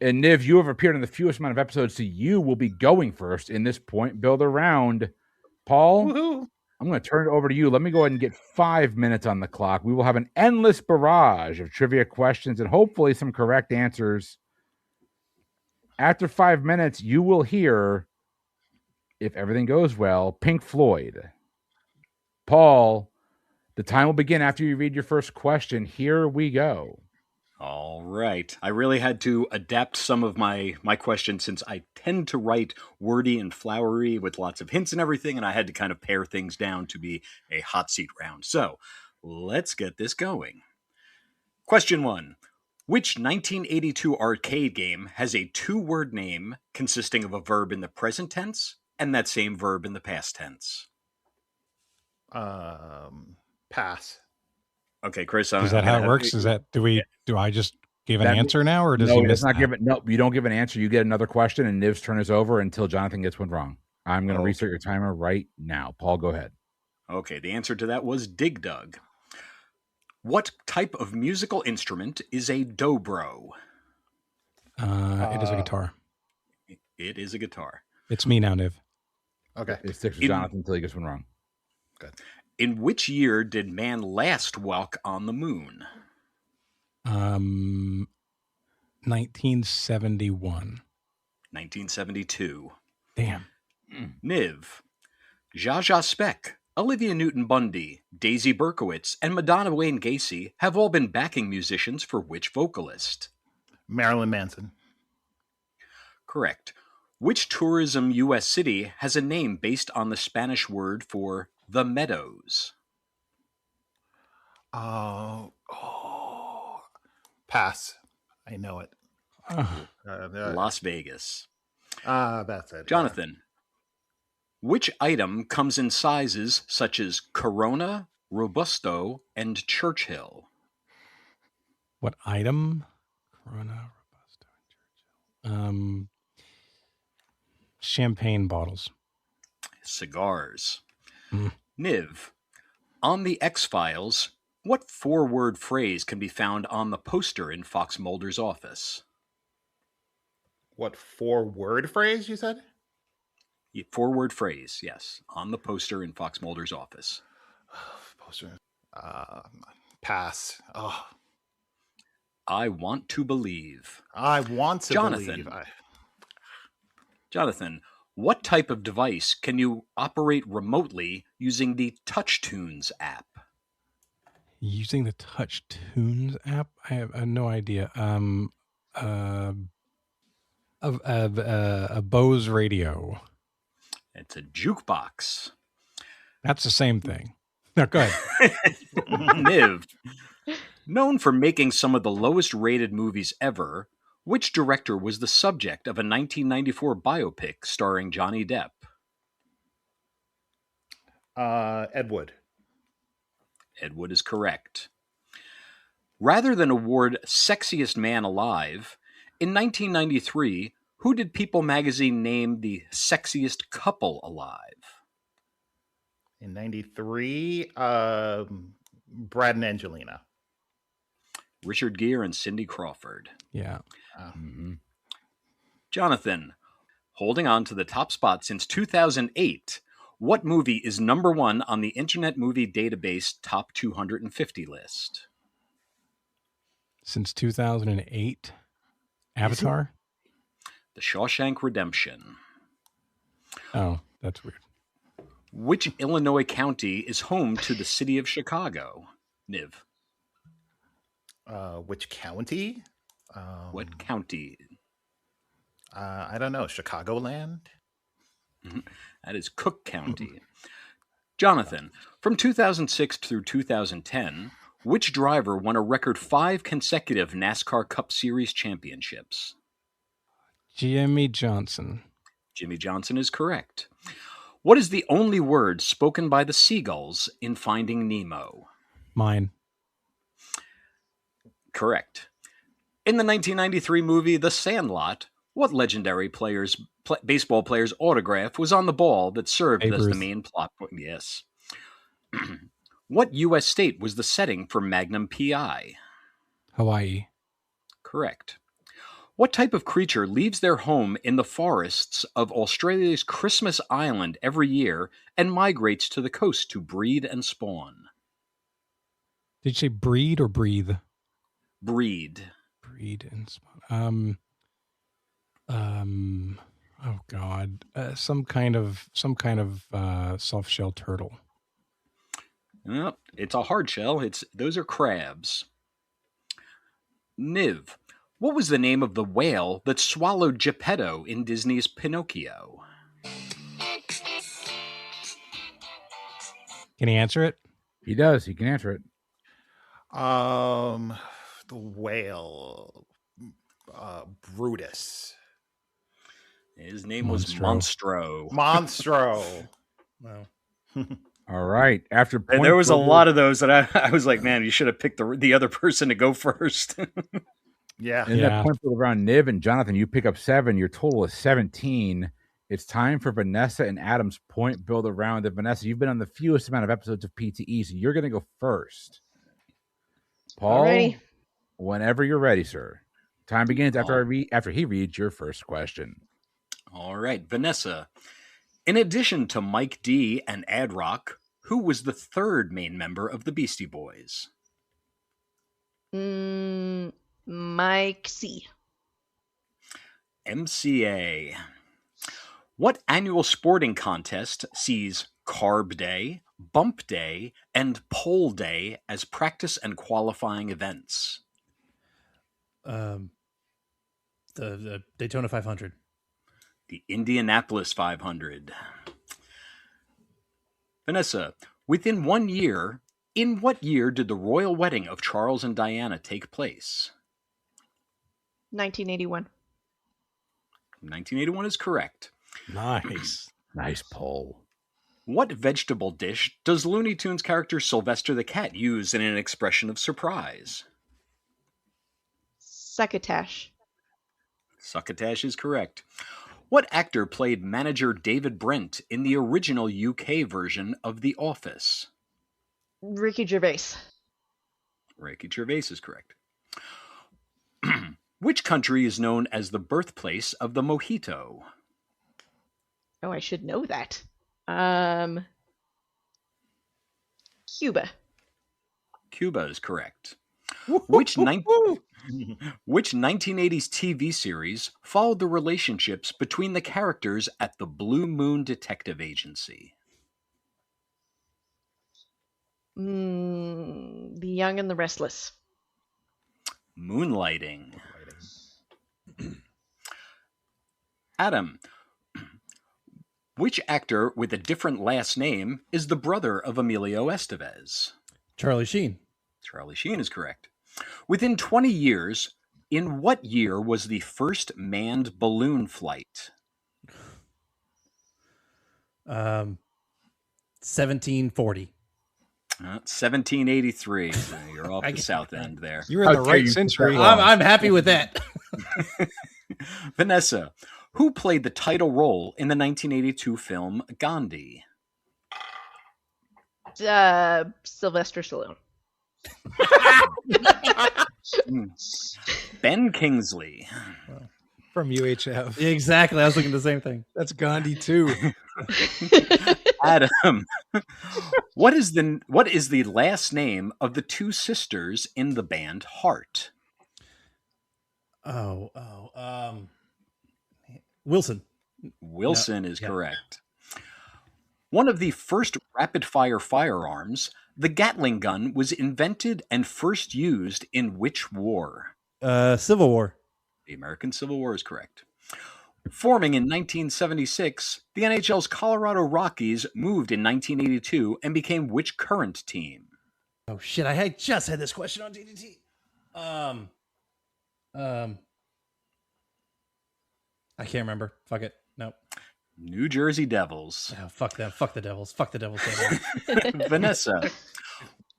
And Niv, you have appeared in the fewest amount of episodes, so you will be going first in this point builder round. Paul, Woohoo. I'm going to turn it over to you. Let me go ahead and get 5 minutes on the clock. We will have an endless barrage of trivia questions and hopefully some correct answers. After 5 minutes, you will hear, if everything goes well, Pink Floyd. Paul, the time will begin after you read your first question. Here we go. All right. I really had to adapt some of my questions since I tend to write wordy and flowery with lots of hints and everything, and I had to kind of pare things down to be a hot seat round. So let's get this going. Question 1. Which 1982 arcade game has a 2-word name consisting of a verb in the present tense and that same verb in the past tense? Pass. Okay, Chris. Is that how it works? Is that do I just give an answer now, or does he miss that? No, you don't give an answer. You get another question, and Niv's turn is over until Jonathan gets one wrong. I'm going to restart your timer right now. Paul, go ahead. Okay, the answer to that was Dig Dug. What type of musical instrument is a dobro? It is a guitar. It is a guitar. It's me now, Niv. Okay. It sticks with Jonathan until he gets one wrong. Good. In which year did man last walk on the moon? 1971. 1972. Damn. Niv. Zsa Zsa Speck, Olivia Newton-Bundy, Daisy Berkowitz, and Madonna Wayne Gacy have all been backing musicians for which vocalist? Marilyn Manson. Correct. Which tourism U.S. city has a name based on the Spanish word for the Meadows? Pass. I know it. Las Vegas. That's it. Jonathan. Which item comes in sizes such as Corona, Robusto, and Churchill? What item? Corona, Robusto, and Churchill. Champagne bottles. Cigars. Niv. On the X-Files, what 4-word phrase can be found on the poster in Fox Mulder's office? What 4-word phrase you said? 4-word phrase, yes. On the poster in Fox Mulder's office. Poster. Pass. Oh. I want to believe. I want to Jonathan. believe. Jonathan, what type of device can you operate remotely using the TouchTunes app? Using the TouchTunes app? I have no idea. A Bose radio. It's a jukebox. That's the same thing. No, go ahead. Niv. Known for making some of the lowest rated movies ever, which director was the subject of a 1994 biopic starring Johnny Depp? Ed Wood. Ed Wood is correct. Rather than award Sexiest Man Alive, in 1993, who did People magazine name the sexiest couple alive? In 93, Brad and Angelina. Richard Gere and Cindy Crawford. Yeah. Jonathan, holding on to the top spot since 2008, what movie is number 1 on the Internet Movie Database Top 250 list? Since 2008? Avatar? The Shawshank Redemption. Oh, that's weird. Which Illinois county is home to the city of Chicago? Niv. Which county? What county? I don't know. Chicagoland? That is Cook County. Jonathan, from 2006 through 2010, which driver won a record 5 consecutive NASCAR Cup Series championships? Jimmy Johnson. Jimmy Johnson is correct. What is the only word spoken by the seagulls in Finding Nemo? Mine. Correct. In the 1993 movie The Sandlot, what legendary baseball player's autograph was on the ball that served as the main plot point? Yes. What U.S. state was the setting for Magnum P.I.? Hawaii. Correct. What type of creature leaves their home in the forests of Australia's Christmas Island every year and migrates to the coast to breed and spawn? Did you say breed or breathe? Breed. Breed and spawn. Oh God, some kind of soft shell turtle. Well, it's a hard shell. Those are crabs. Niv. What was the name of the whale that swallowed Geppetto in Disney's Pinocchio? Can he answer it? He does. He can answer it. The whale, Brutus. His name was Monstro. Monstro. Wow. All right. After and there was a lot of those that I was like, man, you should have picked the other person to go first. Yeah. And that point field around Niv and Jonathan, you pick up 7. Your total is 17. It's time for Vanessa and Adam's point build around. Vanessa, you've been on the fewest amount of episodes of PTE, so you're going to go first. Paul, Alrighty. Whenever you're ready, sir. Time begins after he reads your first question. All right, Vanessa. In addition to Mike D and Ad Rock, who was the third main member of the Beastie Boys? Mike C. MCA. What annual sporting contest sees Carb Day, Bump Day, and Pole Day as practice and qualifying events? The Daytona 500. The Indianapolis 500. Vanessa, within 1 year, in what year did the royal wedding of Charles and Diana take place? 1981. 1981 is correct. Nice. Nice poll. What vegetable dish does Looney Tunes character Sylvester the Cat use in an expression of surprise? Succotash. Succotash is correct. What actor played manager David Brent in the original UK version of The Office? Ricky Gervais. Ricky Gervais is correct. Which country is known as the birthplace of the mojito? Oh, I should know that. Cuba. Cuba is correct. Which 1980s TV series followed the relationships between the characters at the Blue Moon Detective Agency? The Young and the Restless. Moonlighting. Adam, which actor with a different last name is the brother of Emilio Estevez? Charlie Sheen. Charlie Sheen is correct. Within 20 years, in what year was the first manned balloon flight? 1740. 1783. So you're off the south end there. You're in the right century. I'm happy with that. Vanessa, who played the title role in the 1982 film Gandhi? Sylvester Stallone. Ben Kingsley. From UHF. Exactly. I was looking at the same thing. That's Gandhi too. Adam, what is the last name of the two sisters in the band Heart? Wilson. Wilson is correct. One of the first rapid-fire firearms, the Gatling gun, was invented and first used in which war? Civil War. The American Civil War is correct. Forming in 1976, the NHL's Colorado Rockies moved in 1982 and became which current team? Oh shit! I just had this question on DDT. I can't remember. Fuck it. Nope. New Jersey Devils. Oh, fuck them. Fuck the Devils. Fuck the Devils. Vanessa,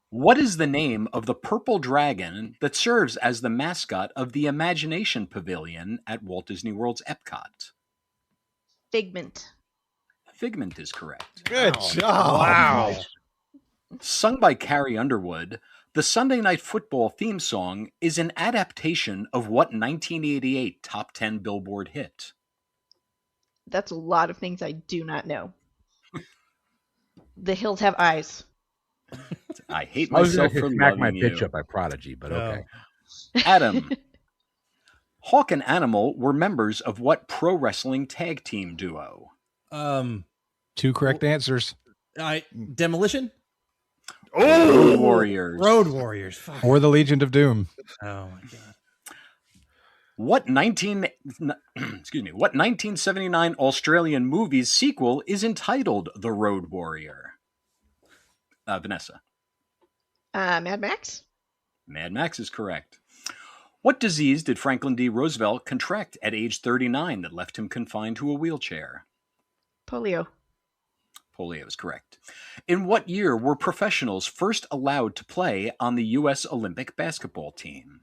what is the name of the purple dragon that serves as the mascot of the Imagination Pavilion at Walt Disney World's Epcot? Figment. Figment is correct. Good job. Wow. Sung by Carrie Underwood, the Sunday Night Football theme song is an adaptation of what 1988 top 10 Billboard hit? That's a lot of things I do not know. The Hills Have Eyes. I hate I was going myself to for smack my loving pitch you. up by Prodigy, but okay. Adam. Hawk and Animal were members of what pro wrestling tag team duo? Two correct answers. Demolition? Road Warriors. Road Warriors. Fuck. Or the Legion of Doom. Oh my god. What 1979 Australian movie's sequel is entitled The Road Warrior? Vanessa. Mad Max? Mad Max is correct. What disease did Franklin D. Roosevelt contract at age 39 that left him confined to a wheelchair? Polio. Polio is correct. In what year were professionals first allowed to play on the U.S. Olympic basketball team?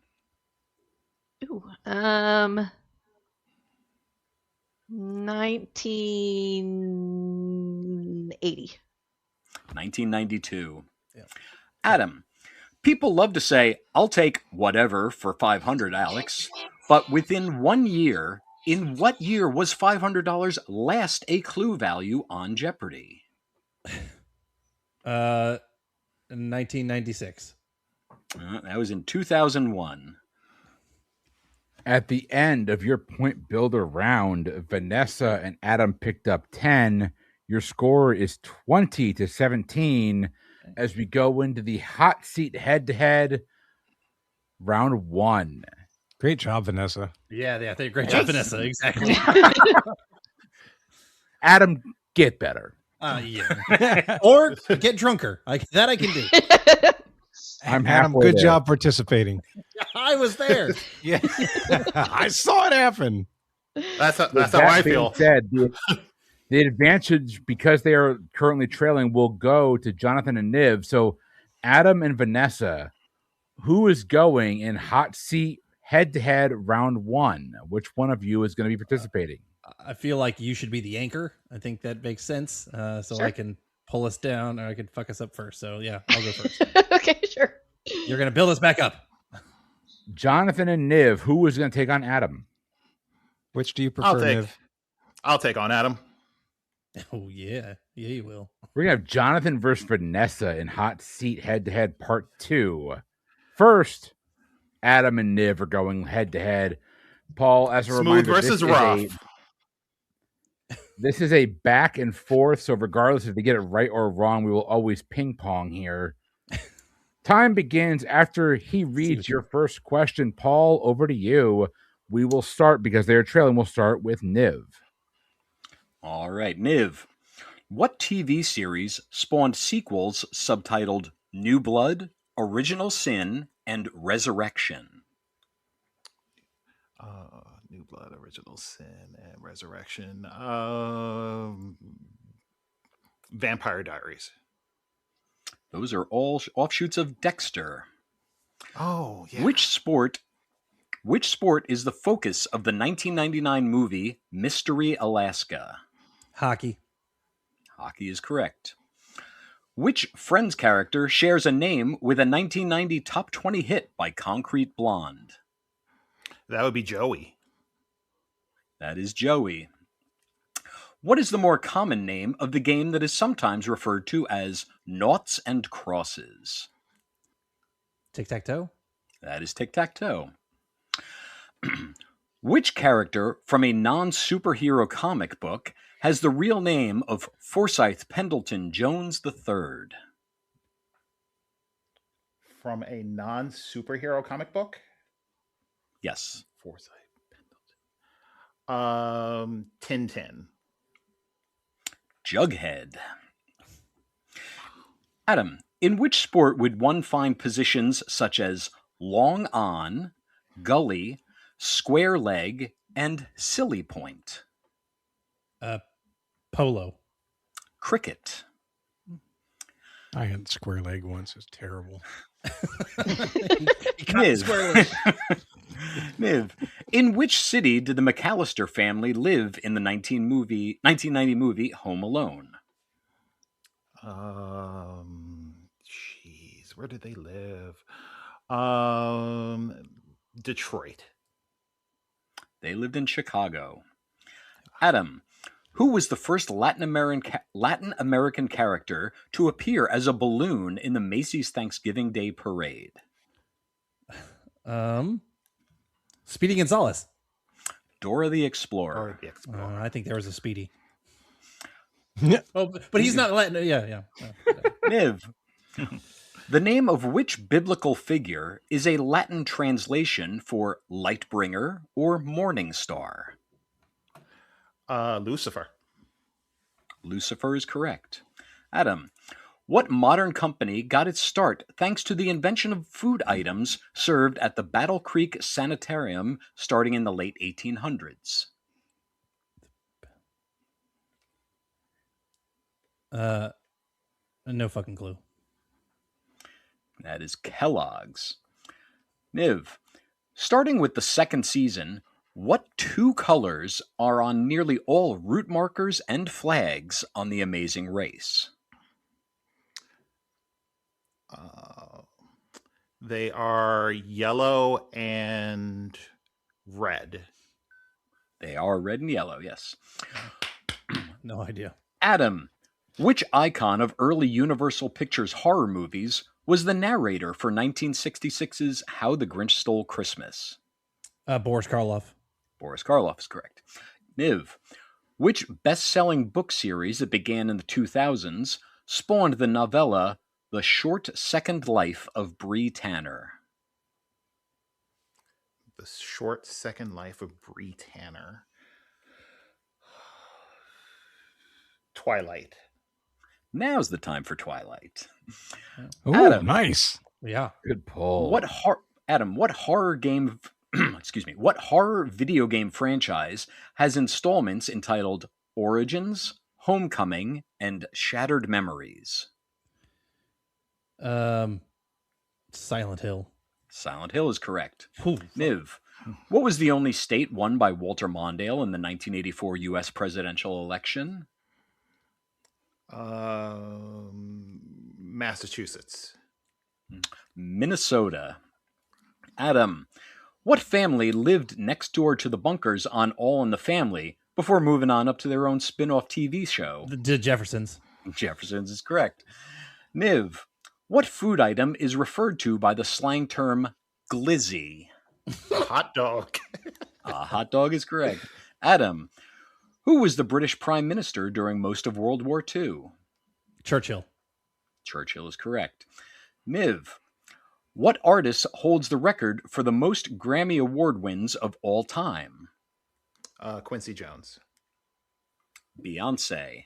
Ooh, 1980. 1992. Yeah. Adam, people love to say, I'll take whatever for 500, Alex. But within 1 year, in what year was $500 last a clue value on Jeopardy? 1996. That was in 2001. At the end of your point builder round, Vanessa and Adam picked up 10. Your score is 20-17 as we go into the hot seat head-to-head round 1. Great job, Vanessa. Yeah, great job, Vanessa. Exactly. Adam, get better. Yeah. Or get drunker. That I can do. I'm Adam, halfway good there. job participating. I was there. Yeah, I saw it happen. That's how With I that being feel. said, the advantage, because they are currently trailing, will go to Jonathan and Niv. So, Adam and Vanessa, who is going in hot seat head-to-head round 1? Which one of you is going to be participating? I feel like you should be the anchor. I think that makes sense. So Sure. I can pull us down, or I can fuck us up first. So yeah, I'll go first. Okay, sure. You're gonna build us back up. Jonathan and Niv, who is going to take on Adam? Which do you prefer, Niv? I'll take on Adam. Oh yeah, you will. We're going to have Jonathan versus Vanessa in hot seat head-to-head part 2. First, Adam and Niv are going head-to-head. Paul, as a Smooth reminder, versus rough. This is a back and forth, so regardless if they get it right or wrong, we will always ping pong here. Time begins after he reads your first question. Paul, over to you. We will start, because they're trailing, we'll start with Niv. All right, Niv. What TV series spawned sequels subtitled New Blood, Original Sin, and Resurrection? New Blood, Original Sin, and Resurrection. Vampire Diaries. Those are all offshoots of Dexter. Oh, yeah. Which sport is the focus of the 1999 movie Mystery Alaska? Hockey. Hockey is correct. Which Friends character shares a name with a 1990 top 20 hit by Concrete Blonde? That would be Joey. That is Joey. What is the more common name of the game that is sometimes referred to as Noughts and Crosses? Tic-tac-toe. That is tic-tac-toe. Which character from a non-superhero comic book has the real name of Forsyth Pendleton Jones III? From a non-superhero comic book? Yes. Forsyth Pendleton. Tintin. Jughead. Adam, in which sport would one find positions such as long on, gully, square leg, and silly point? Polo. Cricket. I had square leg once. It's terrible. Niv, in which city did the McAllister family live in the 1990 movie Home Alone? Where did they live? Detroit. They lived in Chicago. Adam, who was the first Latin American character to appear as a balloon in the Macy's Thanksgiving Day Parade? Speedy Gonzales. Dora the Explorer. Dora the Explorer. I think there was a Speedy. But he's not Latin. Yeah. Niv. The name of which biblical figure is a Latin translation for Lightbringer or Morning Star? Lucifer. Lucifer is correct. Adam, what modern company got its start thanks to the invention of food items served at the Battle Creek Sanitarium starting in the late 1800s? No fucking clue. That is Kellogg's. Niv, starting with the second season, what two colors are on nearly all route markers and flags on The Amazing Race? They are yellow and red. They are red and yellow, yes. No idea. Adam, which icon of early Universal Pictures horror movies was the narrator for 1966's How the Grinch Stole Christmas? Boris Karloff. Boris Karloff is correct. Niv, which best-selling book series that began in the 2000s spawned the novella The Short Second Life of Bree Tanner? The Short Second Life of Bree Tanner. Twilight. Now's the time for Twilight. Ooh, Adam, nice. Yeah. Good pull. What horror game what horror video game franchise has installments entitled Origins, Homecoming, and Shattered Memories? Silent Hill. Silent Hill is correct. Ooh. Niv, what was the only state won by Walter Mondale in the 1984 U.S. presidential election? Massachusetts. Minnesota. Adam, what family lived next door to the Bunkers on All in the Family before moving on up to their own spin-off TV show? The Jeffersons. Jeffersons is correct. Niv, what food item is referred to by the slang term glizzy? Hot dog. Hot dog is correct. Adam, who was the British Prime Minister during most of World War II? Churchill. Churchill is correct. Niv, what artist holds the record for the most Grammy Award wins of all time? Quincy Jones. Beyonce.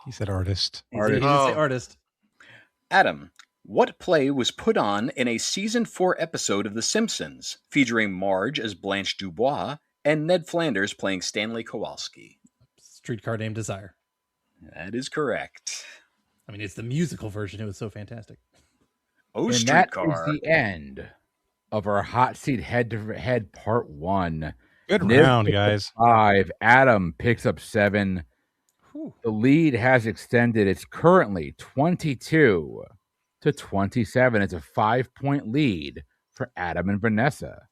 He said artist. He didn't say artist. Adam, what play was put on in a season 4 episode of The Simpsons, featuring Marge as Blanche Dubois and Ned Flanders playing Stanley Kowalski? Streetcar Named Desire. That is correct. I mean, it's the musical version. It was so fantastic. Oh, and that Streetcar. is the end of our hot seat head-to-head part 1. Good Niv round, picks up guys. 5. Adam picks up 7. The lead has extended. It's currently 22 to 27. It's a 5-point lead for Adam and Vanessa.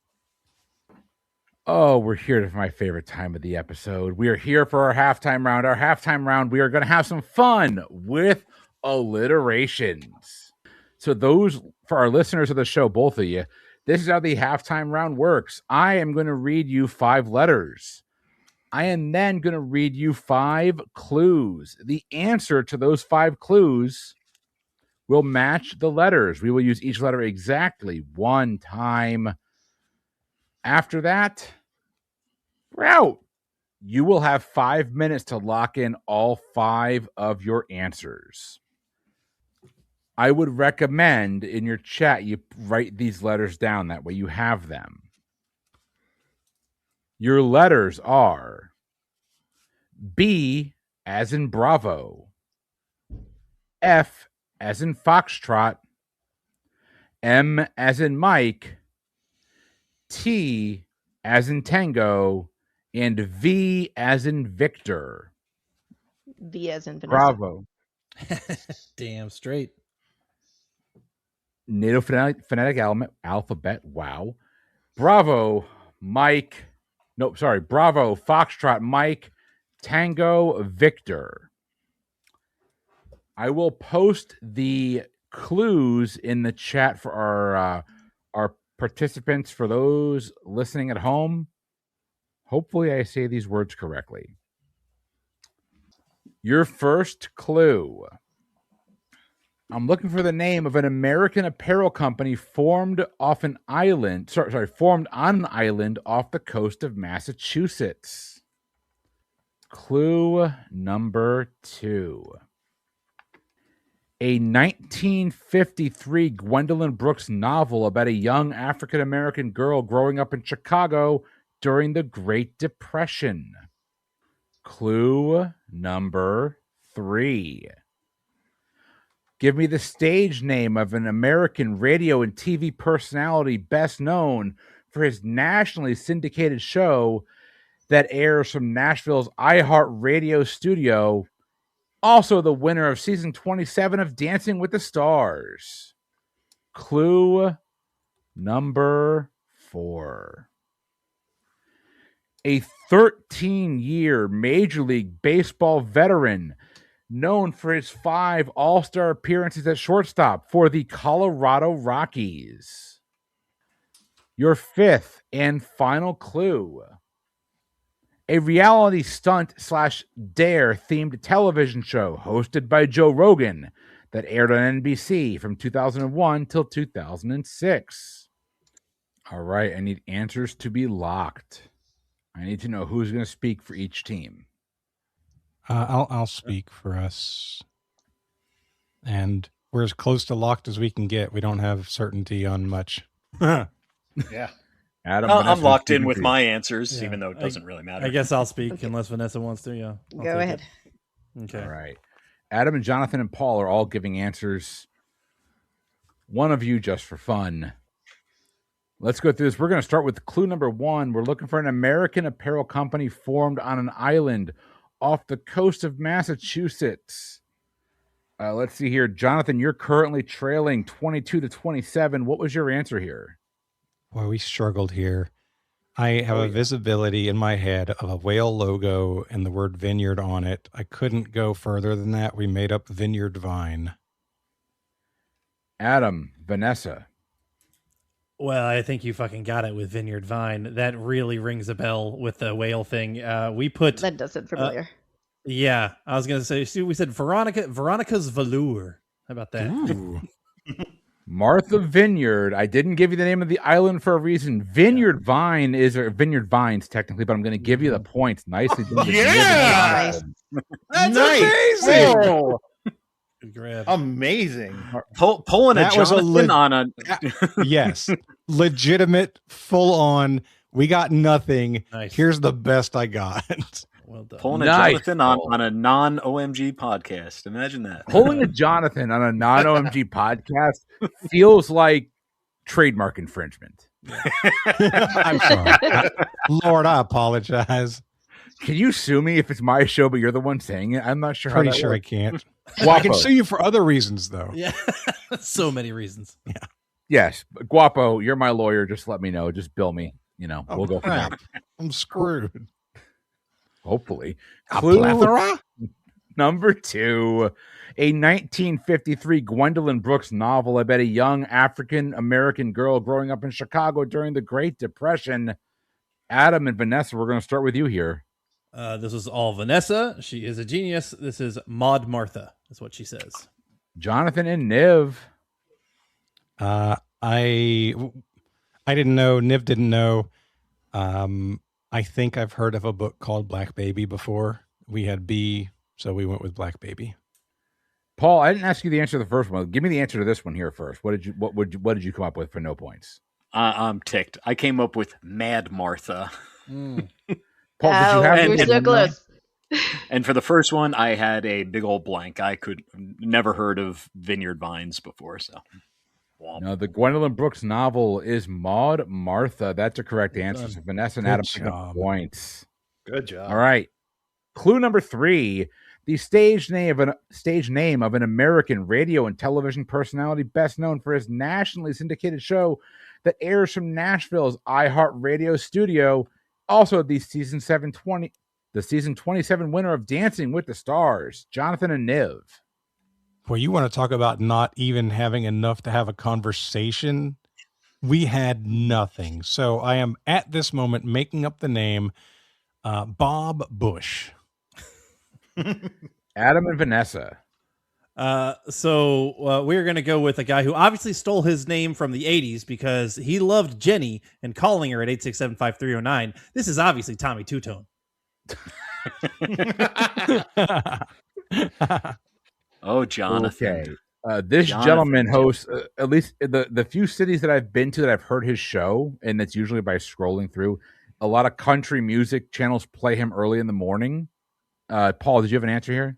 Oh, we're here for my favorite time of the episode. We are here for our halftime round. Our halftime round, we are going to have some fun with alliterations. So those, for our listeners of the show, both of you, this is how the halftime round works. I am going to read you 5 letters. I am then going to read you 5 clues. The answer to those 5 clues will match the letters. We will use each letter exactly 1 time. After that, we're out. You will have 5 minutes to lock in all 5 of your answers. I would recommend in your chat you write these letters down. That way you have them. Your letters are B as in Bravo, F as in Foxtrot, M as in Mike, T as in Tango, and V as in Victor. V as in Vanessa. Bravo. Damn straight. Native phonetic alphabet. Wow. Bravo, Mike. Nope, sorry. Bravo, Foxtrot, Mike, Tango, Victor. I will post the clues in the chat for our participants. For those listening at home, hopefully I say these words correctly. Your first clue. I'm looking for the name of an American apparel company formed on an island off the coast of Massachusetts. Clue number 2. A 1953 Gwendolyn Brooks novel about a young African-American girl growing up in Chicago during the Great Depression. Clue number 3. Give me the stage name of an American radio and TV personality best known for his nationally syndicated show that airs from Nashville's iHeartRadio studio. Also the winner of season 27 of Dancing with the Stars. Clue number 4. A 13-year Major League Baseball veteran known for his 5 all-star appearances at shortstop for the Colorado Rockies. Your 5th and final clue. A reality stunt/dare themed television show hosted by Joe Rogan that aired on NBC from 2001 till 2006. All right, I need answers to be locked. I need to know who's going to speak for each team. I'll speak for us. And we're as close to locked as we can get. We don't have certainty on much. Yeah. Adam, I'm locked in with my answers, even though it doesn't really matter. I guess I'll speak unless Vanessa wants to. Yeah. Go ahead. Okay. All right. Adam and Jonathan and Paul are all giving answers. One of you just for fun. Let's go through this. We're going to start with clue number 1. We're looking for an American apparel company formed on an island off the coast of Massachusetts. Let's see here. Jonathan, you're currently trailing 22-27. What was your answer here? Boy, we struggled here. I have a visibility in my head of a whale logo and the word vineyard on it. I couldn't go further than that. We made up Vineyard Vine. Adam, Vanessa. Well, I think you fucking got it with Vineyard Vine. That really rings a bell with the whale thing. We put That doesn't familiar. Yeah, I was gonna say. We said Veronica's Velour. How about that? Ooh. Martha Vineyard. I didn't give you the name of the island for a reason. Vineyard Vine is, or Vineyard Vines technically, but I'm going to give you the points. Nicely done. Yeah! That's Nice. amazing. Oh, Good grab. amazing. Pulling a That was a Jonathan on a Yes. Legitimate, full on. We got nothing. Nice. Here's the best I got. Well done. pulling a Nice. Jonathan on a non-OMG podcast. Imagine that. Pulling a Jonathan on a non-OMG podcast feels like trademark infringement. I'm sorry. Lord, I apologize. Can you sue me if it's my show, but you're the one saying it? I'm not sure. Pretty how that sure works. I can't. I Guapo. can sue you for other reasons, though. Yeah, so many reasons. Yes, Guapo, you're my lawyer. Just let me know. Just bill me. You know, we'll go from there. crap. I'm screwed. Hopefully. A Clue plethora? number 2. A 1953 Gwendolyn Brooks novel about a young African-American girl growing up in Chicago during the Great Depression. Adam and Vanessa, we're going to start with you here. This is all Vanessa. She is a genius. This is Maud Martha, is what she says. Jonathan and Niv. I didn't know. Niv didn't know. I think I've heard of a book called Black Baby before. We had B, so we went with Black Baby. Paul, I didn't ask you the answer to the first one. Give me the answer to this one here first. What did you come up with for no points? I'm ticked. I came up with Mad Martha. Paul, did you have you're so close. And for the first one, I had a big old blank. I could never heard of Vineyard Vines before. So, no, the Gwendolyn Brooks novel is Maud Martha. That's a correct answer. So Vanessa and Good Adam pick up job. points. Good job. All right. Clue number 3. the stage name of an American radio and television personality best known for his nationally syndicated show that airs from Nashville's iHeartRadio studio. Also, the season 27 winner of Dancing with the Stars, Jonathan and Niv. Well, you want to talk about not even having enough to have a conversation? We had nothing. So I am at this moment making up the name Bob Bush. Adam and Vanessa. So we're going to go with a guy who obviously stole his name from the 80s because he loved Jenny and calling her at 867-5309. This is obviously Tommy Two-Tone. Oh, Jonathan. Okay. This gentleman hosts, at least the few cities that I've been to that I've heard his show, and that's usually by scrolling through, a lot of country music channels play him early in the morning. Paul, did you have an answer here?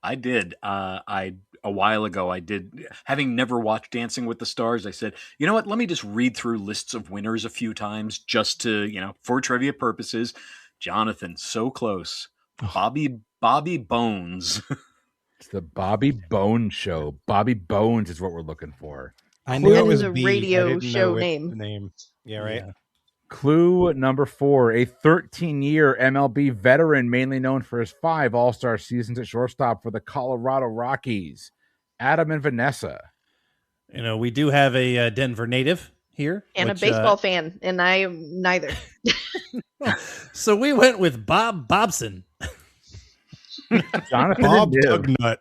I did. A while ago, I did. Having never watched Dancing with the Stars, I said, you know what? Let me just read through lists of winners a few times just to, for trivia purposes. Jonathan, so close. Bobby Bones. It's the Bobby Bones Show. Bobby Bones is what we're looking for. I knew it was a radio show name. Yeah, right. Yeah. Clue number 4, a 13-year MLB veteran, mainly known for his 5 All-Star seasons at shortstop for the Colorado Rockies. Adam and Vanessa. We do have a Denver native here. And a baseball fan, and I am neither. So we went with Bob Bobson. Jonathan Bob Dugnut.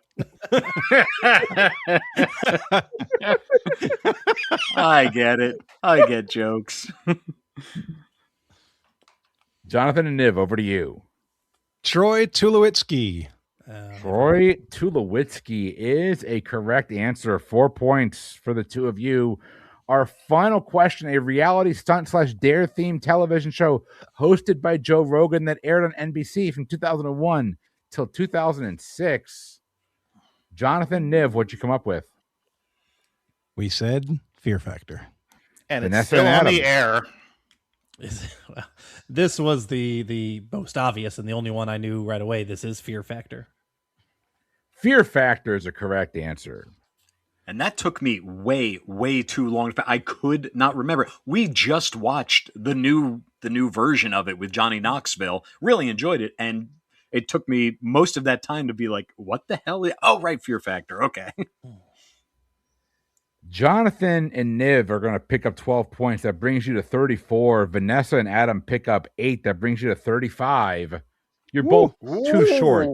I get it. I get jokes. Jonathan and Niv, over to you. Troy Tulowitzki. Troy Tulowitzki is a correct answer. 4 points for the two of you. Our final question, a reality stunt/dare themed television show hosted by Joe Rogan that aired on NBC from 2001 till 2006. Jonathan, Niv, what'd you come up with? We said Fear Factor. And Vanessa it's still and on Adam. the air. This was the most obvious and the only one I knew right away. This is Fear Factor. Fear Factor is a correct answer. And that took me way, way too long. I could not remember. We just watched the new version of it with Johnny Knoxville. Really enjoyed it. And it took me most of that time to be like, what the hell? Oh, right, Fear Factor. Okay. Jonathan and Niv are going to pick up 12 points. That brings you to 34. Vanessa and Adam pick up 8. That brings you to 35. You're both too short.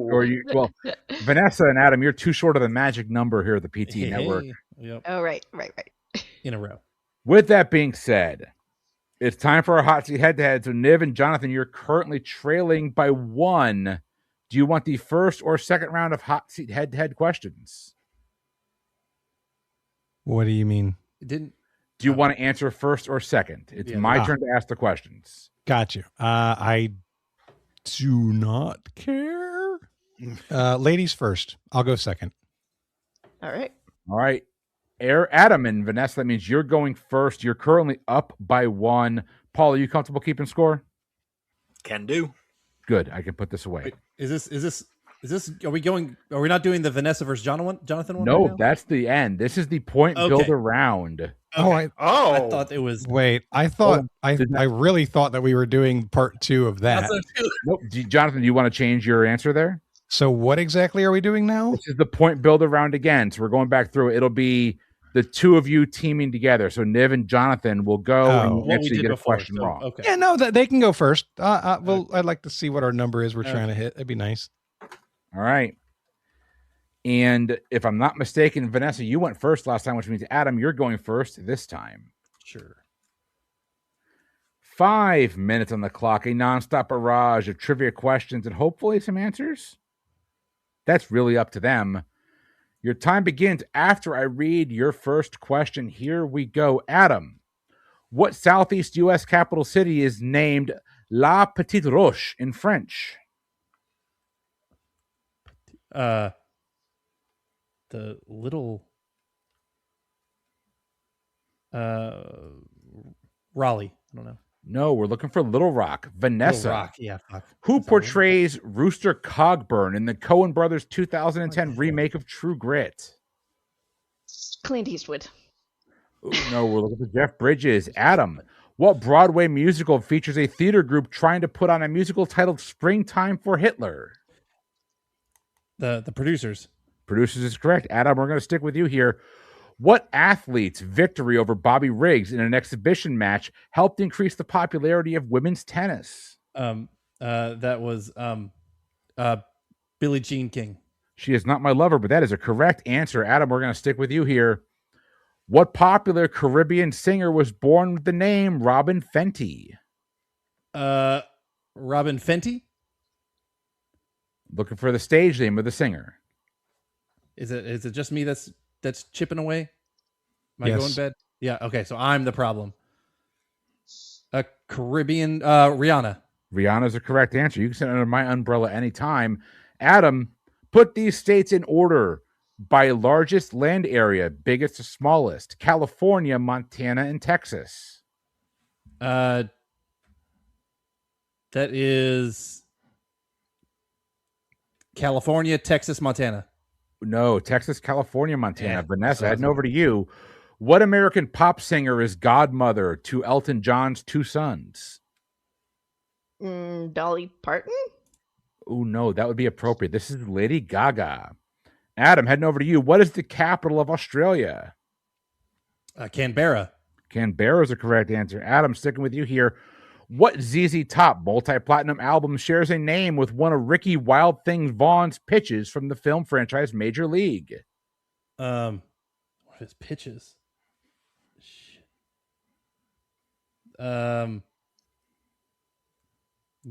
Vanessa and Adam, you're too short of the magic number here at the PTE Network. Yep. Oh, right. In a row. With that being said, it's time for our hot seat head-to-head. So Niv and Jonathan, you're currently trailing by 1. Do you want the first or second round of hot seat head-to-head questions? What do you mean? Do you want to answer first or second? It's my turn to ask the questions. Got you. I do not care. Ladies first. I'll go second. All right. Adam and Vanessa, that means you're going first. You're currently up by 1. Paul, are you comfortable keeping score? Can do. Good. I can put this away. Wait, is this are we not doing the Vanessa versus Jonathan one? No, right now? that's the end. This is the point builder round. Okay. I thought it was. Wait, I thought I really thought that we were doing part 2 of that. Nope. Jonathan, do you want to change your answer there? So what exactly are we doing now? This is the point builder round again. So we're going back through. It'll be the two of you teaming together. So Niv and Jonathan will go and actually get a question wrong. Okay. Yeah, no, they can go first. Well, I'd like to see what our number is we're trying to hit. That'd be nice. All right. And if I'm not mistaken, Vanessa, you went first last time, which means Adam, you're going first this time. Sure. 5 minutes on the clock, a nonstop barrage of trivia questions and hopefully some answers. That's really up to them. Your time begins after I read your first question. Here we go. Adam, what southeast U.S. capital city is named La Petite Roche in French? The little Raleigh. I don't know. No, we're looking for Little Rock. Vanessa. Little Rock, yeah, fuck. Who portrays Rooster Cogburn in the Coen Brothers 2010 remake of True Grit? Clint Eastwood. Ooh, no, we're looking for Jeff Bridges. Adam, what Broadway musical features a theater group trying to put on a musical titled Springtime for Hitler? The Producers. Producers is correct. Adam, we're going to stick with you here. What athlete's victory over Bobby Riggs in an exhibition match helped increase the popularity of women's tennis? That was Billie Jean King. She is not my lover, but that is a correct answer. Adam, we're going to stick with you here. What popular Caribbean singer was born with the name Robin Fenty? Robin Fenty? Looking for the stage name of the singer. Is it just me that's chipping away? Am I Yes. going to bed? Yeah, okay, so I'm the problem. A Caribbean Rihanna. Rihanna's a correct answer. You can sit under my umbrella anytime. Adam, put these states in order by largest land area, biggest to smallest. California, Montana, and Texas. That is California, Texas, Montana. No, Texas, California, Montana. Yeah, Vanessa, heading over to you. What American pop singer is godmother to Elton John's two sons? Dolly Parton? Oh, no, that would be appropriate. This is Lady Gaga. Adam, heading over to you. What is the capital of Australia? Canberra. Canberra is a correct answer. Adam, sticking with you here. What ZZ Top multi-platinum album shares a name with one of Ricky Wild Thing Vaughn's pitches from the film franchise Major League? What are his pitches? Shit.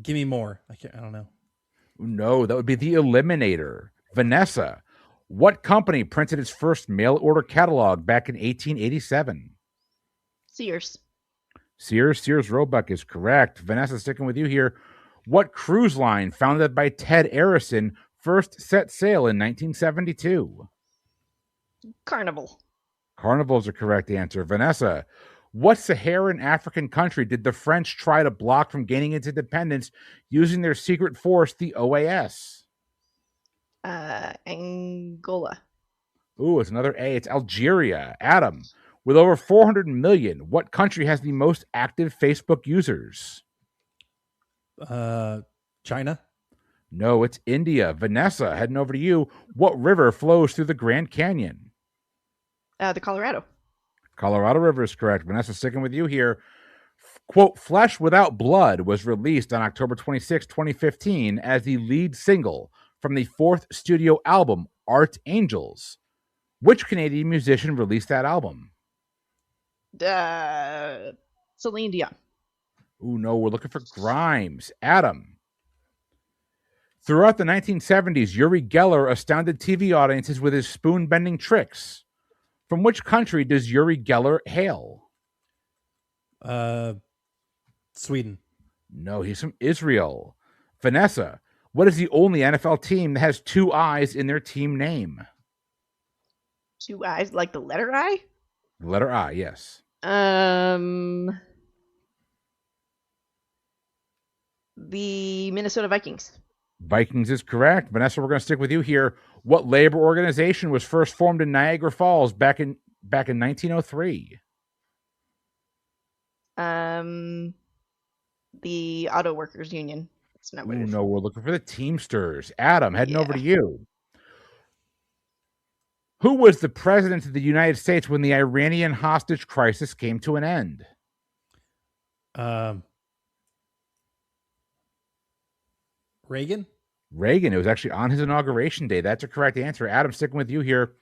Give me more. I don't know. No, that would be The Eliminator. Vanessa, what company printed its first mail order catalog back in 1887? Sears. Sears Roebuck is correct. Vanessa, sticking with you here. What cruise line founded by Ted Arison first set sail in 1972? Carnival. Carnival is a correct answer. Vanessa, what Saharan African country did the French try to block from gaining its independence using their secret force, the OAS? Angola. Ooh, it's another A. It's Algeria. Adam, with over 400 million, what country has the most active Facebook users? China. No, it's India. Vanessa, heading over to you. What river flows through the Grand Canyon? The Colorado. Colorado River is correct. Vanessa, sticking with you here. Quote, Flesh Without Blood was released on October 26, 2015 as the lead single from the fourth studio album, Art Angels. Which Canadian musician released that album? Celine Dion. Ooh, no, we're looking for Grimes. Adam. Throughout the 1970s, Uri Geller astounded TV audiences with his spoon-bending tricks. From which country does Uri Geller hail? Sweden. No, he's from Israel. Vanessa, what is the only NFL team that has two I's in their team name? Two I's, like the letter I? The letter I, yes. The Minnesota Vikings. Vikings is correct. Vanessa, we're going to stick with you here. What labor organization was first formed in Niagara Falls back in 1903? The Auto Workers Union. That's not what it is. No, we're looking for the Teamsters. Adam, heading over to you. Who was the president of the United States when the Iranian hostage crisis came to an end? Reagan? Reagan. It was actually on his inauguration day. That's a correct answer. Adam, sticking with you here.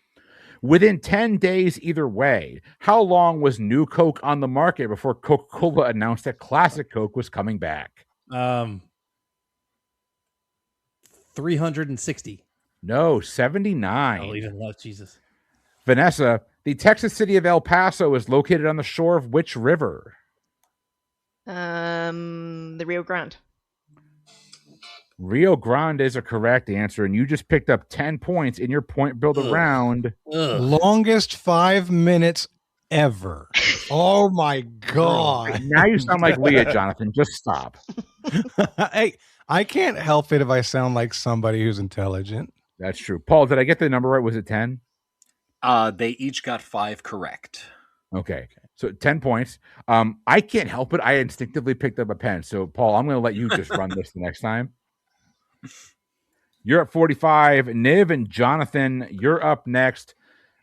Within 10 days either way, how long was New Coke on the market before Coca-Cola announced that Classic Coke was coming back? 360. No, 79. Oh, even love, Jesus. Vanessa, the Texas city of El Paso is located on the shore of which river? The Rio Grande. Rio Grande is a correct answer, and you just picked up 10 points in your point builder round. Longest 5 minutes ever. Oh my God. Now you sound like Leah, Jonathan. Just stop. Hey, I can't help it if I sound like somebody who's intelligent. That's true. Paul, did I get the number right? Was it 10? They each got 5 correct. Okay. So 10 points. I can't help it. I instinctively picked up a pen. So, Paul, I'm going to let you just run this the next time. You're at 45. Niv and Jonathan, you're up next.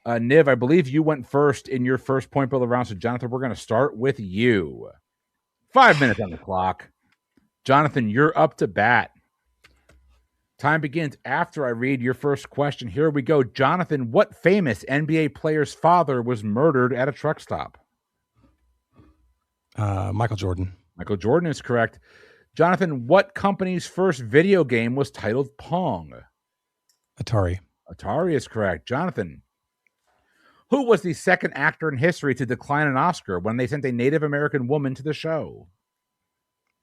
Niv, I believe you went first in your first point builder round. So, Jonathan, we're going to start with you. 5 minutes on the clock. Jonathan, you're up to bat. Time begins after I read your first question. Here we go. Jonathan, what famous NBA player's father was murdered at a truck stop? Michael Jordan. Michael Jordan is correct. Jonathan, what company's first video game was titled Pong? Atari. Atari is correct. Jonathan, who was the second actor in history to decline an Oscar when they sent a Native American woman to the show?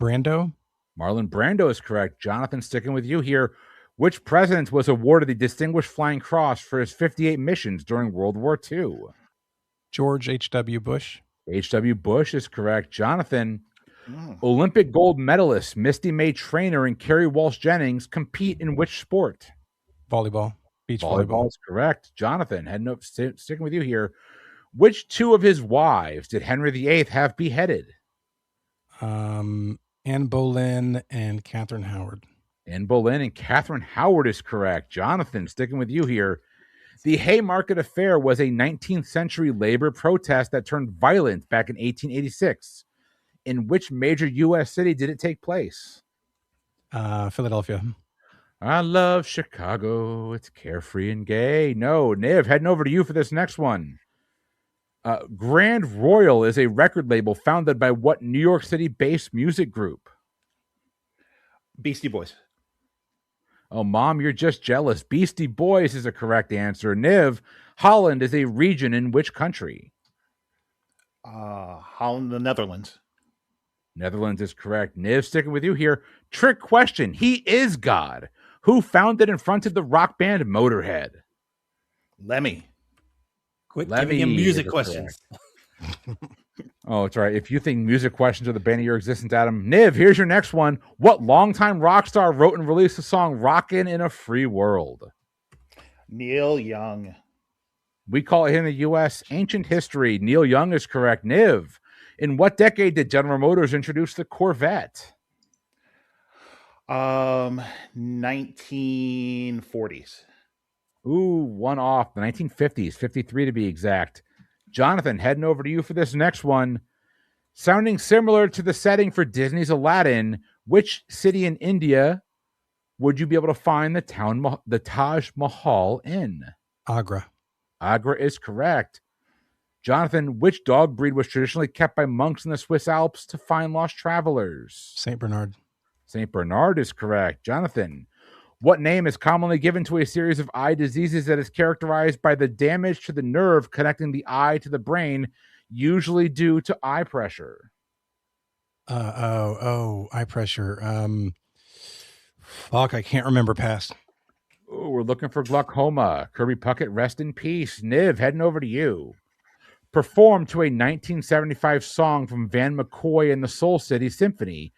Brando. Marlon Brando is correct. Jonathan, sticking with you here. Which president was awarded the Distinguished Flying Cross for his 58 missions during World War II? George H.W. Bush. H.W. Bush is correct. Jonathan, Olympic gold medalist Misty May Traynor and Kerry Walsh Jennings compete in which sport? Volleyball. Beach volleyball. Is correct. Jonathan, sticking with you here. Which two of his wives did Henry VIII have beheaded? Anne Boleyn and Catherine Howard. Anne Boleyn and Catherine Howard is correct. Jonathan, sticking with you here. The Haymarket Affair was a 19th century labor protest that turned violent back in 1886. In which major U.S. city did it take place? Philadelphia. I love Chicago. It's carefree and gay. No, Niv, heading over to you for this next one. Grand Royal is a record label founded by what New York City-based music group? Beastie Boys. Oh, Mom, you're just jealous. Beastie Boys is a correct answer. Niv, Holland is a region in which country? Holland, the Netherlands. Netherlands is correct. Niv, sticking with you here. Trick question. He is God. Who founded and fronted the rock band Motorhead? Lemmy. Quit giving him music questions. Oh, it's all right. If you think music questions are the bane of your existence, Adam. Niv, here's your next one. What longtime rock star wrote and released the song Rockin' in a Free World? Neil Young. We call it here in the U.S. ancient history. Neil Young is correct. Niv, in what decade did General Motors introduce the Corvette? 1940s. Ooh, one off. The 1950s, 53 to be exact. Jonathan, heading over to you for this next one. Sounding similar to the setting for Disney's Aladdin, which city in India would you be able to find the Taj Mahal in? Agra. Agra is correct. Jonathan, which dog breed was traditionally kept by monks in the Swiss Alps to find lost travelers? St. Bernard. St. Bernard is correct. Jonathan, what name is commonly given to a series of eye diseases that is characterized by the damage to the nerve connecting the eye to the brain, usually due to eye pressure? Eye pressure. Fuck, I can't remember past. Oh, we're looking for glaucoma. Kirby Puckett, rest in peace. Niv, heading over to you. Performed to a 1975 song from Van McCoy and the Soul City Symphony,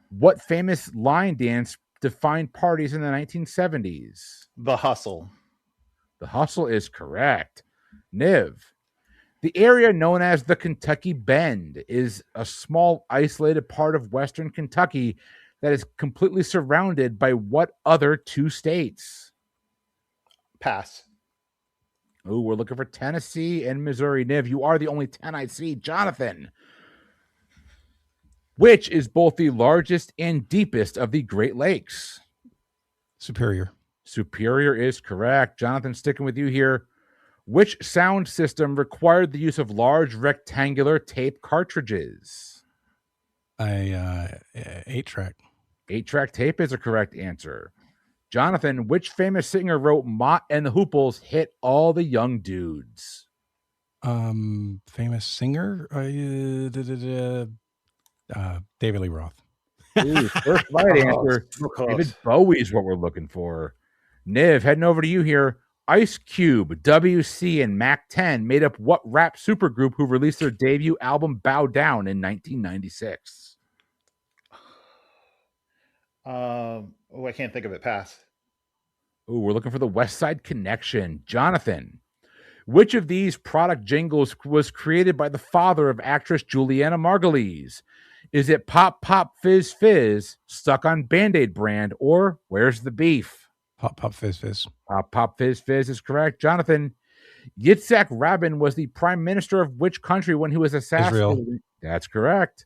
what famous line dance defined parties in the 1970s? The Hustle. The Hustle is correct. Niv, the area known as the Kentucky Bend is a small isolated part of western Kentucky that is completely surrounded by what other two states? Pass. Oh, we're looking for Tennessee and Missouri. Niv, you are the only 10 I see. Jonathan, which is both the largest and deepest of the Great Lakes? Superior. Superior is correct. Jonathan, sticking with you here. Which sound system required the use of large rectangular tape cartridges? 8-track. 8-track tape is a correct answer. Jonathan, which famous singer wrote Mott and the Hooples hit all the young dudes? Famous singer? David Lee Roth. Ooh, first right answer. David Bowie is what we're looking for. Niv, heading over to you here. Ice Cube, WC, and Mac 10 made up what rap supergroup who released their debut album Bow Down in 1996? I can't think of it. Pass. Oh, we're looking for the West Side Connection. Jonathan, which of these product jingles was created by the father of actress Juliana Margulies? Is it Pop Pop Fizz Fizz, Stuck on Band-Aid brand, or Where's the Beef? Pop Pop Fizz Fizz. Pop Pop Fizz Fizz is correct. Jonathan, Yitzhak Rabin was the prime minister of which country when he was assassinated? Israel. That's correct.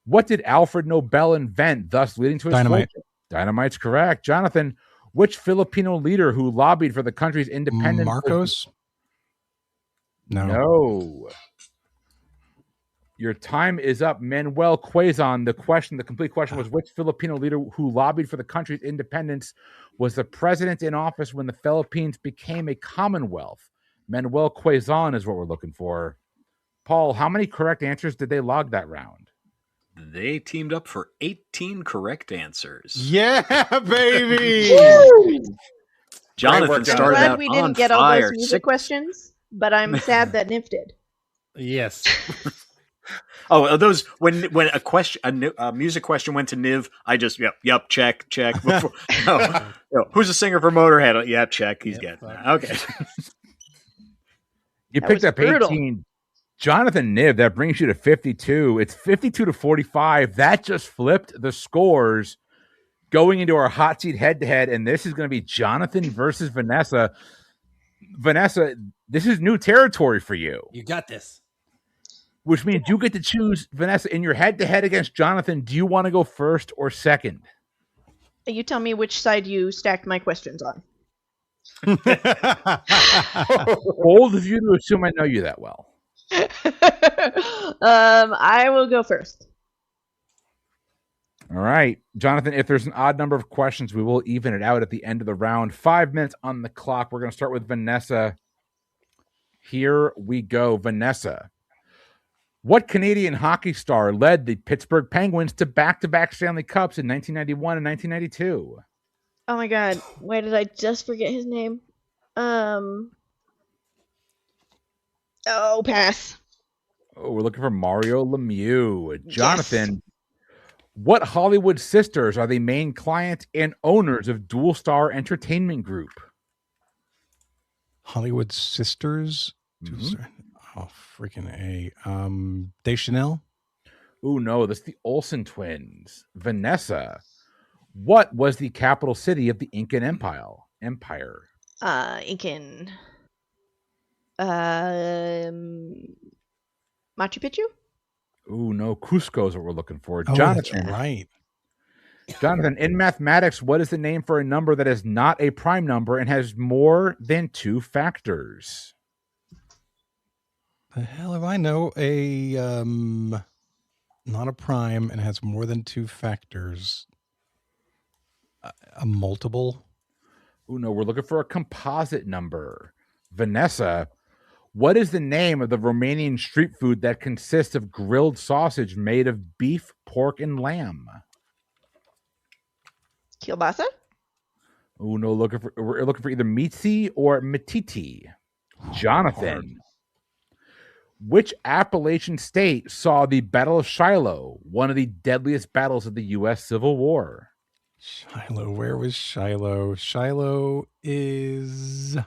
What did Alfred Nobel invent, thus leading to his Dynamite. fortune? Dynamite's correct. Jonathan, which Filipino leader who lobbied for the country's independence? Marcos? No. Your time is up. Manuel Quezon. The complete question was, which Filipino leader who lobbied for the country's independence was the president in office when the Philippines became a commonwealth? Manuel Quezon is what we're looking for. Paul, how many correct answers did they log that round? They teamed up for 18 correct answers. Yeah, baby. Jonathan started glad out we on didn't get fire. all those music questions, but I'm sad that Niv did. Yes. Oh, those when a music question went to Niv, I just yep, check. Before, who's the singer for Motorhead? Yeah, check. He's good. Okay. You That picked was up brutal. 18. Jonathan Niv, that brings you to 52. It's 52-45. That just flipped the scores going into our hot seat head-to-head, and this is going to be Jonathan versus Vanessa. Vanessa, this is new territory for you. You got this. Which means you get to choose, Vanessa, in your head-to-head against Jonathan. Do you want to go first or second? You tell me which side you stacked my questions on. Bold of you to assume I know you that well. I will go first. All right. Jonathan, if there's an odd number of questions, we will even it out at the end of the round. 5 minutes on the clock. We're going to start with Vanessa. Here we go. Vanessa. What Canadian hockey star led the Pittsburgh Penguins to back-to-back Stanley Cups in 1991 and 1992? Oh my god, why did I just forget his name? Oh, pass. Oh, we're looking for Mario Lemieux. Jonathan, what Hollywood sisters are the main client and owners of Dual Star Entertainment Group? Hollywood Sisters? Mhm. Oh, freaking A. Deschanel? Oh, no, that's the Olsen twins. Vanessa, what was the capital city of the Incan Empire? Incan. Machu Picchu? Oh, no, Cusco is what we're looking for. Oh, Jonathan, that's right. Jonathan, in mathematics, what is the name for a number that is not a prime number and has more than two factors? The hell if I know? Not a prime and has more than two factors. A multiple? Oh, no, we're looking for a composite number. Vanessa, what is the name of the Romanian street food that consists of grilled sausage made of beef, pork, and lamb? Kielbasa? Oh, no, we're looking for either mitzi or mititi. Jonathan, which Appalachian state saw the Battle of Shiloh, one of the deadliest battles of the U.S. Civil War? Shiloh. Where was Shiloh? Shiloh is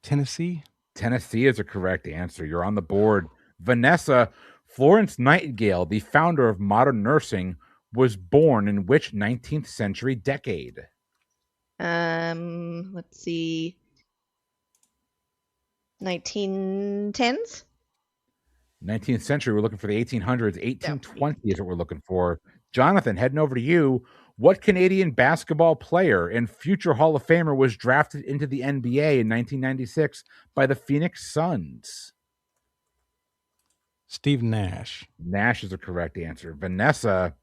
Tennessee. Tennessee is a correct answer. You're on the board. Vanessa, Florence Nightingale, the founder of modern nursing, was born in which 19th century decade? Let's see. 1910s? 19th century. We're looking for the 1800s. 1820 is what we're looking for. Jonathan, heading over to you. What Canadian basketball player and future Hall of Famer was drafted into the NBA in 1996 by the Phoenix Suns? Steve Nash. Nash is a correct answer. Vanessa,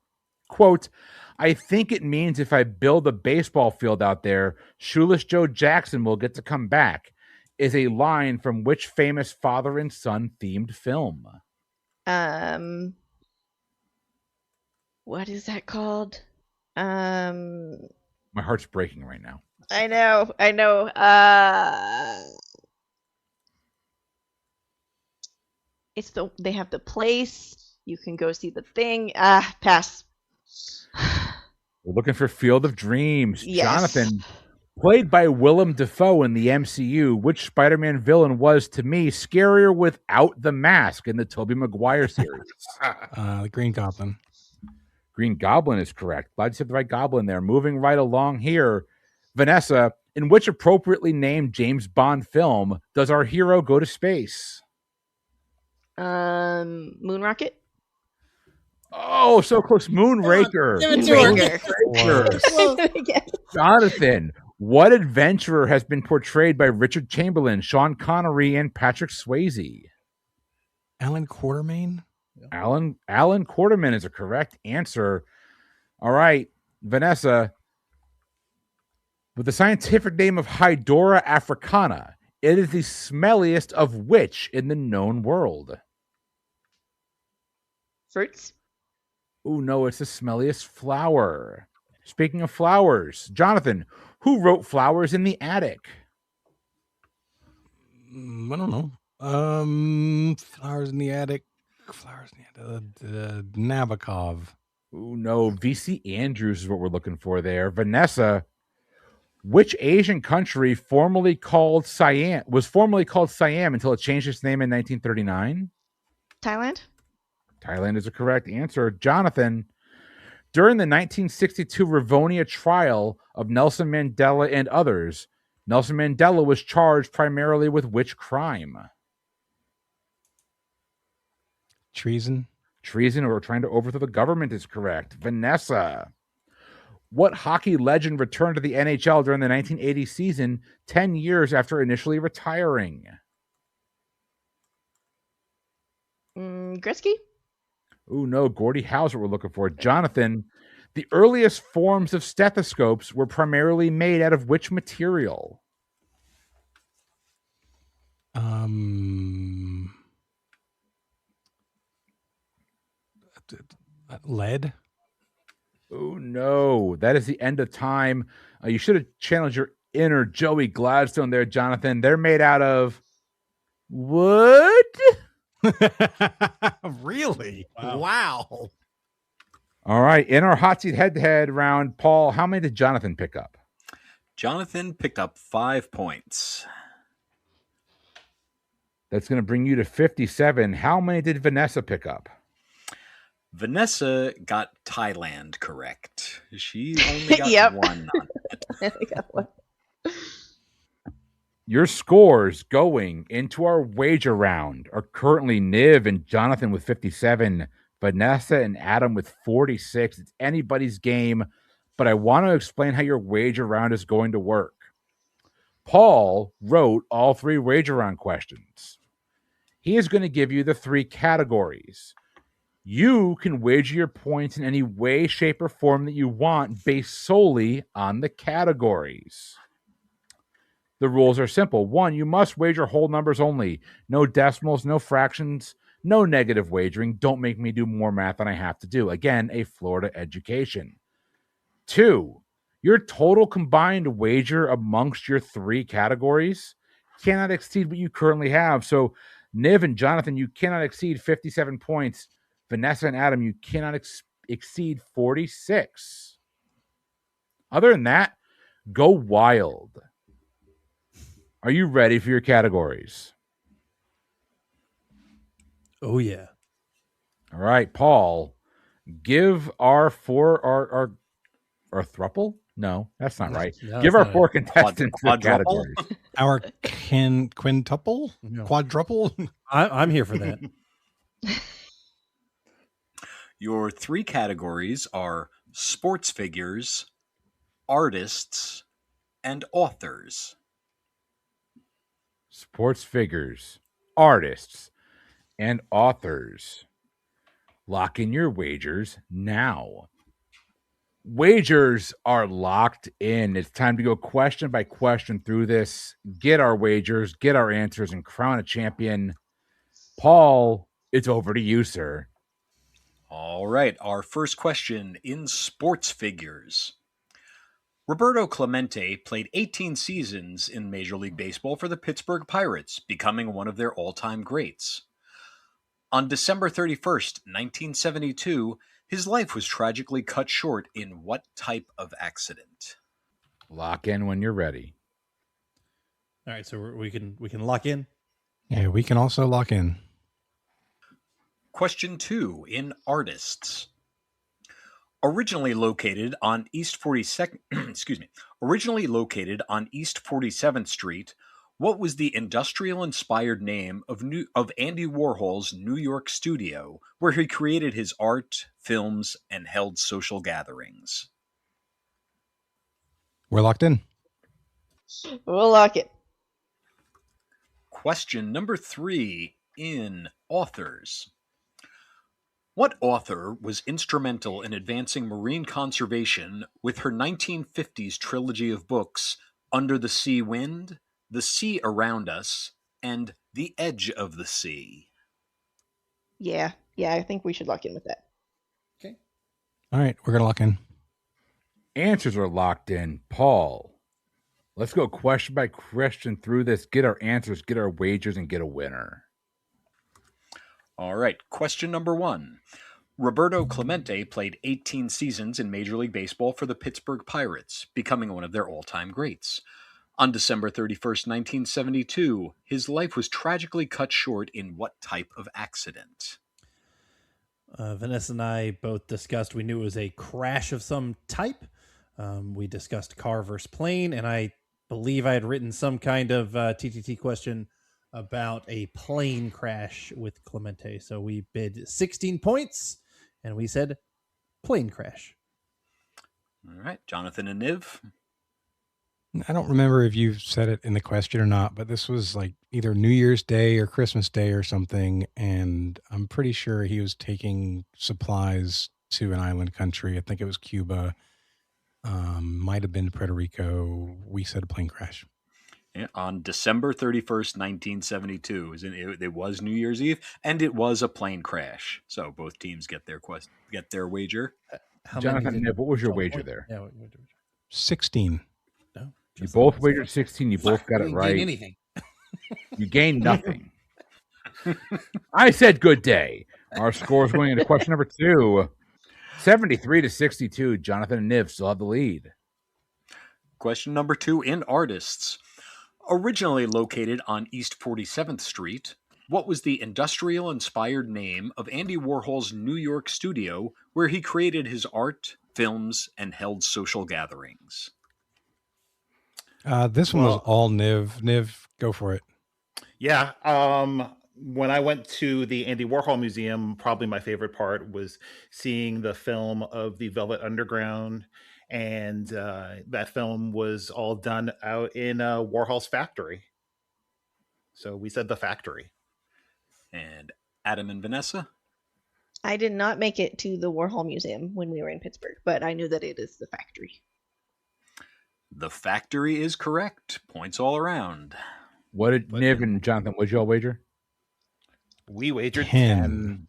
quote, I think it means if I build a baseball field out there, Shoeless Joe Jackson will get to come back, is a line from which famous father and son themed film? What is that called? My heart's breaking right now. I know. They have the place. You can go see the thing. Pass. We're looking for Field of Dreams. Yes. Jonathan, played by Willem Dafoe in the MCU, which Spider-Man villain was, to me, scarier without the mask in the Tobey Maguire series? The Green Goblin. Green Goblin is correct. Glad you said the right Goblin there. Moving right along here. Vanessa, in which appropriately named James Bond film does our hero go to space? Moon Rocket. Oh, so close. Moonraker. Jonathan, what adventurer has been portrayed by Richard Chamberlain, Sean Connery, and Patrick Swayze? Alan Quatermain? Alan Quatermain is a correct answer. All right, Vanessa, with the scientific name of Hydora africana, it is the smelliest of which in the known world? Fruits. Oh, no, it's the smelliest flower. Speaking of flowers, Jonathan, who wrote Flowers in the Attic? I don't know. Flowers in the Attic. Nabokov. Oh, no, V.C. Andrews is what we're looking for there. Vanessa, which Asian country was formerly called Siam until it changed its name in 1939? Thailand. Thailand is a correct answer. Jonathan, during the 1962 Rivonia trial of Nelson Mandela and others, Nelson Mandela was charged primarily with which crime? Treason. Treason or trying to overthrow the government is correct. Vanessa, what hockey legend returned to the NHL during the 1980 season 10 years after initially retiring? Gretzky. Oh, no, Gordie Howe's what we're looking for. Jonathan, the earliest forms of stethoscopes were primarily made out of which material? Lead. Oh, no, that is the end of time. You should have channeled your inner Joey Gladstone there, Jonathan. They're made out of wood? Really? Wow. All right. In our hot seat head-to-head round, Paul, how many did Jonathan pick up? Jonathan picked up 5 points. That's going to bring you to 57. How many did Vanessa pick up? Vanessa got Thailand correct. She only got 1 on it. I got 1. Your scores going into our wager round are currently Niv and Jonathan with 57, Vanessa and Adam with 46. It's anybody's game, but I want to explain how your wager round is going to work. Paul wrote all 3 wager round questions. He is going to give you the 3 categories. You can wager your points in any way, shape, or form that you want based solely on the categories. The rules are simple. 1, you must wager whole numbers only. No decimals, no fractions, no negative wagering. Don't make me do more math than I have to do. Again, a Florida education. 2, your total combined wager amongst your 3 categories cannot exceed what you currently have. So, Niv and Jonathan, you cannot exceed 57 points. Vanessa and Adam, you cannot exceed 46. Other than that, go wild. Are you ready for your categories? Oh, yeah. All right, Paul, give our thruple? No, that's not right. No, give our 4 contestants the quadruple? categories. Our quintuple? No. Quadruple? I'm here for that. Your 3 categories are sports figures, artists, and authors. Sports figures, artists, and authors. Lock in your wagers now. Wagers are locked in. It's time to go question by question through this. Get our wagers, get our answers, and crown a champion. Paul, it's over to you, sir. All right, our first question in sports figures. Roberto Clemente played 18 seasons in Major League Baseball for the Pittsburgh Pirates, becoming one of their all-time greats. On December 31st, 1972, his life was tragically cut short in what type of accident? Lock in when you're ready. All right, so we can lock in. Yeah, we can also lock in. Question 2 in artists. Originally located on East 42nd, Originally located on East 47th Street, what was the industrial-inspired name of Andy Warhol's New York studio, where he created his art, films, and held social gatherings? We're locked in. We'll lock it. Question number 3 in authors. What author was instrumental in advancing marine conservation with her 1950s trilogy of books Under the Sea Wind, The Sea Around Us, and The Edge of the Sea? Yeah, I think we should lock in with that. Okay. All right, we're going to lock in. Answers are locked in. Paul, let's go question by question through this, get our answers, get our wagers, and get a winner. All right, question number 1. Roberto Clemente played 18 seasons in Major League Baseball for the Pittsburgh Pirates, becoming one of their all-time greats. On December 31st, 1972, his life was tragically cut short in what type of accident? Vanessa and I both discussed, we knew it was a crash of some type. We discussed car versus plane, and I believe I had written some kind of TTT question about a plane crash with Clemente. So we bid 16 points, and we said plane crash. All right, Jonathan and Niv. I don't remember if you said it in the question or not, but this was like either New Year's Day or Christmas Day or something, and I'm pretty sure he was taking supplies to an island country. I think it was Cuba. Might have been Puerto Rico. We said a plane crash. Yeah, on December 31st, 1972. It was New Year's Eve, and it was a plane crash. So both teams get their wager. Jonathan, what was your wager there? Yeah, 16. No, you both wagered 16. You both got it right. Gain anything. You gained nothing. I said good day. Our scores going into question number 2. 73-62. Jonathan and Niv still have the lead. Question number 2 in artists. Originally located on East 47th Street, what was the industrial-inspired name of Andy Warhol's New York studio where he created his art, films, and held social gatherings? This one was all Niv. Niv, go for it. Yeah. When I went to the Andy Warhol Museum, probably my favorite part was seeing the film of the Velvet Underground. And that film was all done out in Warhol's factory. So we said the factory. And Adam and Vanessa? I did not make it to the Warhol Museum when we were in Pittsburgh, but I knew that it is the factory. The factory is correct. Points all around. What did Niv and Jonathan, what did y'all wager? We wagered 10.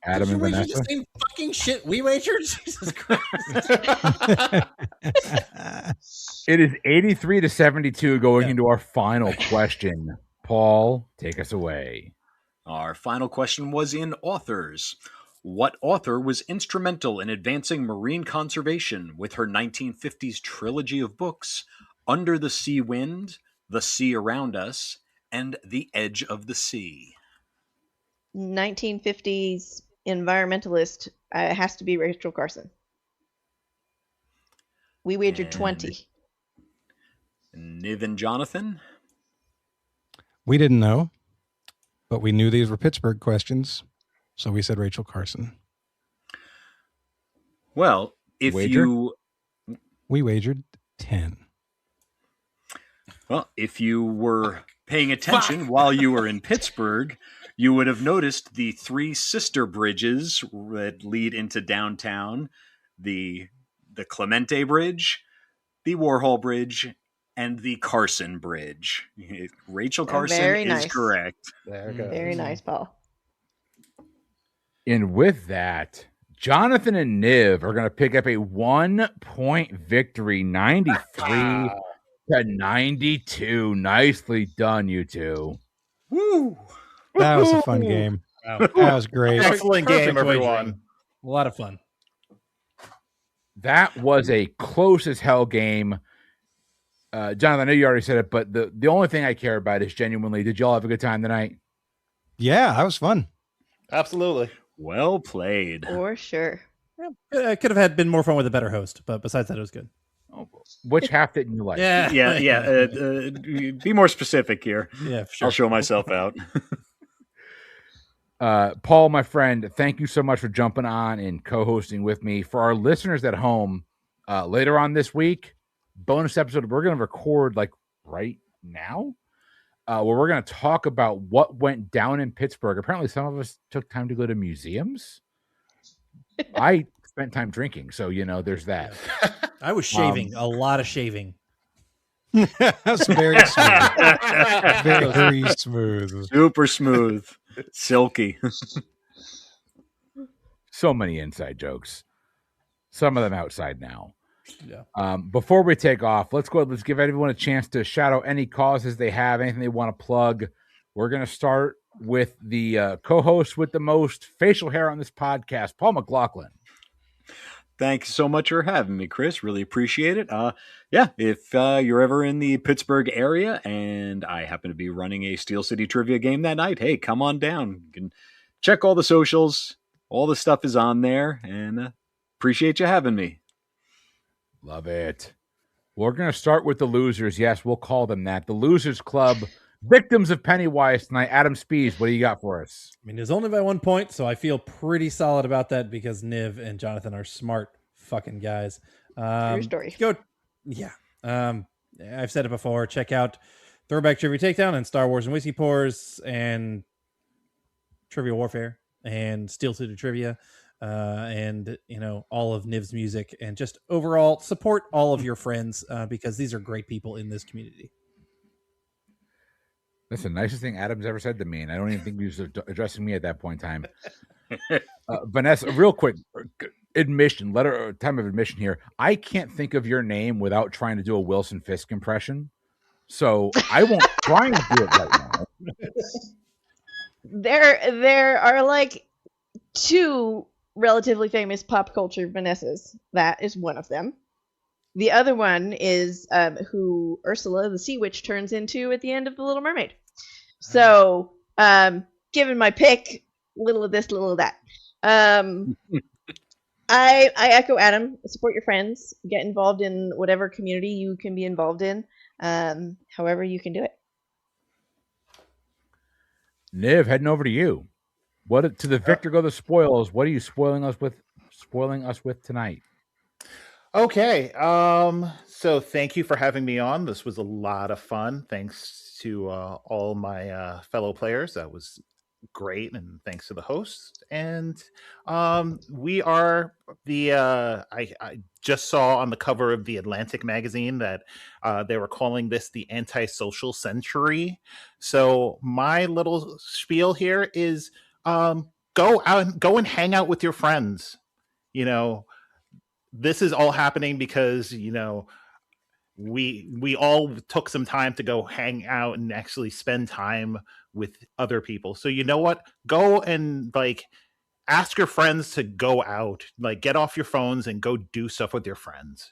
Adam and Vanessa? The same fucking shit we wagered? Jesus Christ. It is 83-72 going into our final question. Paul, take us away. Our final question was in authors. What author was instrumental in advancing marine conservation with her 1950s trilogy of books, Under the Sea Wind, The Sea Around Us, and The Edge of the Sea? 1950s environmentalist has to be Rachel Carson. We wagered 20. Niv and Jonathan? We didn't know, but we knew these were Pittsburgh questions, so we said Rachel Carson. Well, if we wagered 10. Well, if you were paying attention while you were in Pittsburgh, you would have noticed the 3 sister bridges that lead into downtown, the Clemente Bridge, the Warhol Bridge, and the Carson Bridge. Rachel Carson is correct. Very nice, Paul. And with that, Jonathan and Niv are going to pick up a 1-point victory, 93 to 92. Nicely done, you two. Woo! That was a fun game. Wow. That was great. Excellent game, Perfect wagering. everyone. A lot of fun. That was a close as hell game. Jonathan, I know you already said it, but the only thing I care about is genuinely, did y'all have a good time tonight? Yeah, that was fun. Absolutely. Well played. For sure. Yeah, it could have been more fun with a better host, but besides that, it was good. Oh, which half didn't you like? Yeah. Be more specific here. Yeah, for sure. I'll show myself out. Paul, my friend, thank you so much for jumping on and co-hosting with me. For our listeners at home, later on this week, bonus episode we're going to record like right now, where we're going to talk about what went down in Pittsburgh. Apparently, some of us took time to go to museums. I spent time drinking, so there's that. I was shaving, a lot of shaving. That's very smooth. Very smooth. Super smooth. Silky. So many inside jokes. Some of them outside now. Yeah. Before we take off, let's give everyone a chance to shout out any causes they have, anything they want to plug. We're going to start with the co-host with the most facial hair on this podcast, Paul McLaughlin. Thanks so much for having me, Chris. Really appreciate it. If you're ever in the Pittsburgh area and I happen to be running a Steel City trivia game that night, hey, come on down. You can check all the socials. All the stuff is on there, and appreciate you having me. Love it. We're going to start with the losers. Yes, we'll call them that. The Losers Club, victims of Pennywise tonight. Adam Speas, what do you got for us? I mean, it's only by 1 point, so I feel pretty solid about that because Niv and Jonathan are smart fucking guys. True story. I've said it before. Check out Throwback Trivia Takedown and Star Wars and Whiskey Pours and Trivial Warfare and Steel City Trivia. And all of Niv's music, and just overall support all of your friends because these are great people in this community. That's the nicest thing Adam's ever said to me, and I don't even think he was addressing me at that point in time. Vanessa, real quick admission, time of admission here. I can't think of your name without trying to do a Wilson Fisk impression, so I won't try and do it right now. There are like two relatively famous pop culture Vanessas. That is one of them. The other one is who Ursula, the sea witch, turns into at the end of The Little Mermaid. So, given my pick, little of this, little of that. I echo Adam. Support your friends. Get involved in whatever community you can be involved in. However you can do it. Niv, heading over to you. What to the victor go the spoils? What are you spoiling us with tonight? Okay. So thank you for having me on. This was a lot of fun. Thanks to all my fellow players. That was great. And thanks to the host. And we are the I just saw on the cover of the Atlantic magazine that they were calling this the antisocial century. So my little spiel here is go and hang out with your friends. This is all happening because we all took some time to go hang out and actually spend time with other people. So you know what? Go and ask your friends to go out, get off your phones and go do stuff with your friends.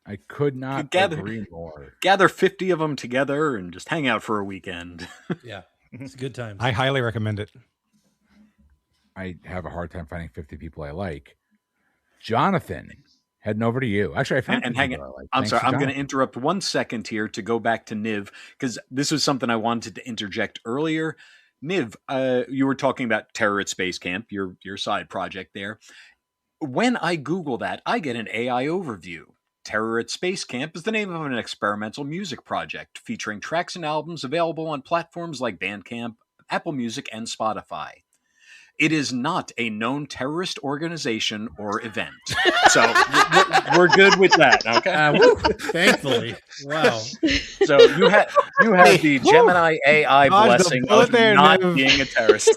I could not agree more. Gather 50 of them together and just hang out for a weekend. Yeah, it's a good time. I highly recommend it. I have a hard time finding 50 people I like. Jonathan, heading over to you. Actually, I found and hang on. I'm sorry. I'm going to interrupt 1 second here to go back to Niv, because this was something I wanted to interject earlier. Niv, you were talking about Terror at Space Camp, your side project there. When I Google that, I get an AI overview. Terror at Space Camp is the name of an experimental music project featuring tracks and albums available on platforms like Bandcamp, Apple Music, and Spotify. It is not a known terrorist organization or event. So we're good with that, okay? Thankfully. Wow. So you have the Gemini AI blessing of not being a terrorist.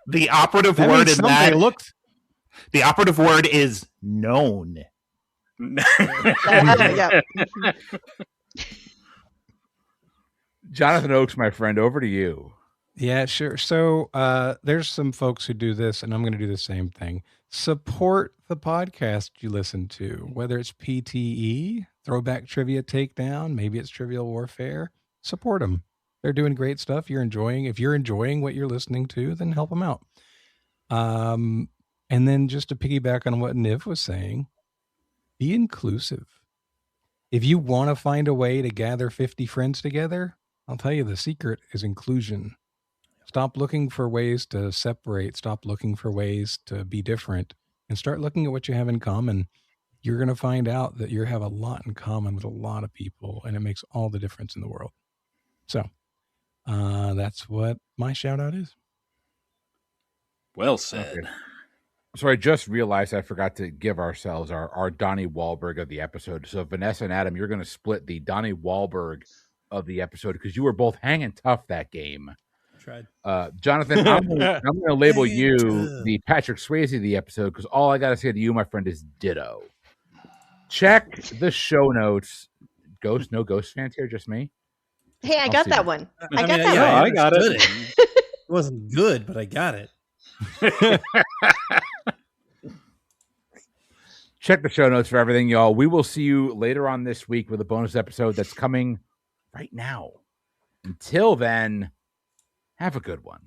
The operative word in that The operative word is known. Yeah. Jonathan Oakes, my friend, over to you. Yeah, sure. So there's some folks who do this, and I'm going to do the same thing. Support the podcast you listen to, whether it's PTE, Throwback Trivia Takedown, maybe it's Trivial Warfare. Support them. They're doing great stuff. If you're enjoying what you're listening to, then help them out. And then just to piggyback on what Niv was saying, be inclusive. If you want to find a way to gather 50 friends together, I'll tell you the secret is inclusion. Stop looking for ways to separate. Stop looking for ways to be different and start looking at what you have in common. You're going to find out that you have a lot in common with a lot of people, and it makes all the difference in the world. So that's what my shout out is. Well said. Okay. So I just realized I forgot to give ourselves our Donnie Wahlberg of the episode. So Vanessa and Adam, you're going to split the Donnie Wahlberg of the episode because you were both hanging tough that game. Tried. Jonathan, I'm going to label you the Patrick Swayze of the episode because all I got to say to you, my friend, is ditto. Check the show notes. Ghost, no Ghost fans here, just me. Hey, I got that one. I got that yeah, one. I got it. It wasn't good, but I got it. Check the show notes for everything, y'all. We will see you later on this week with a bonus episode that's coming right now. Until then, have a good one.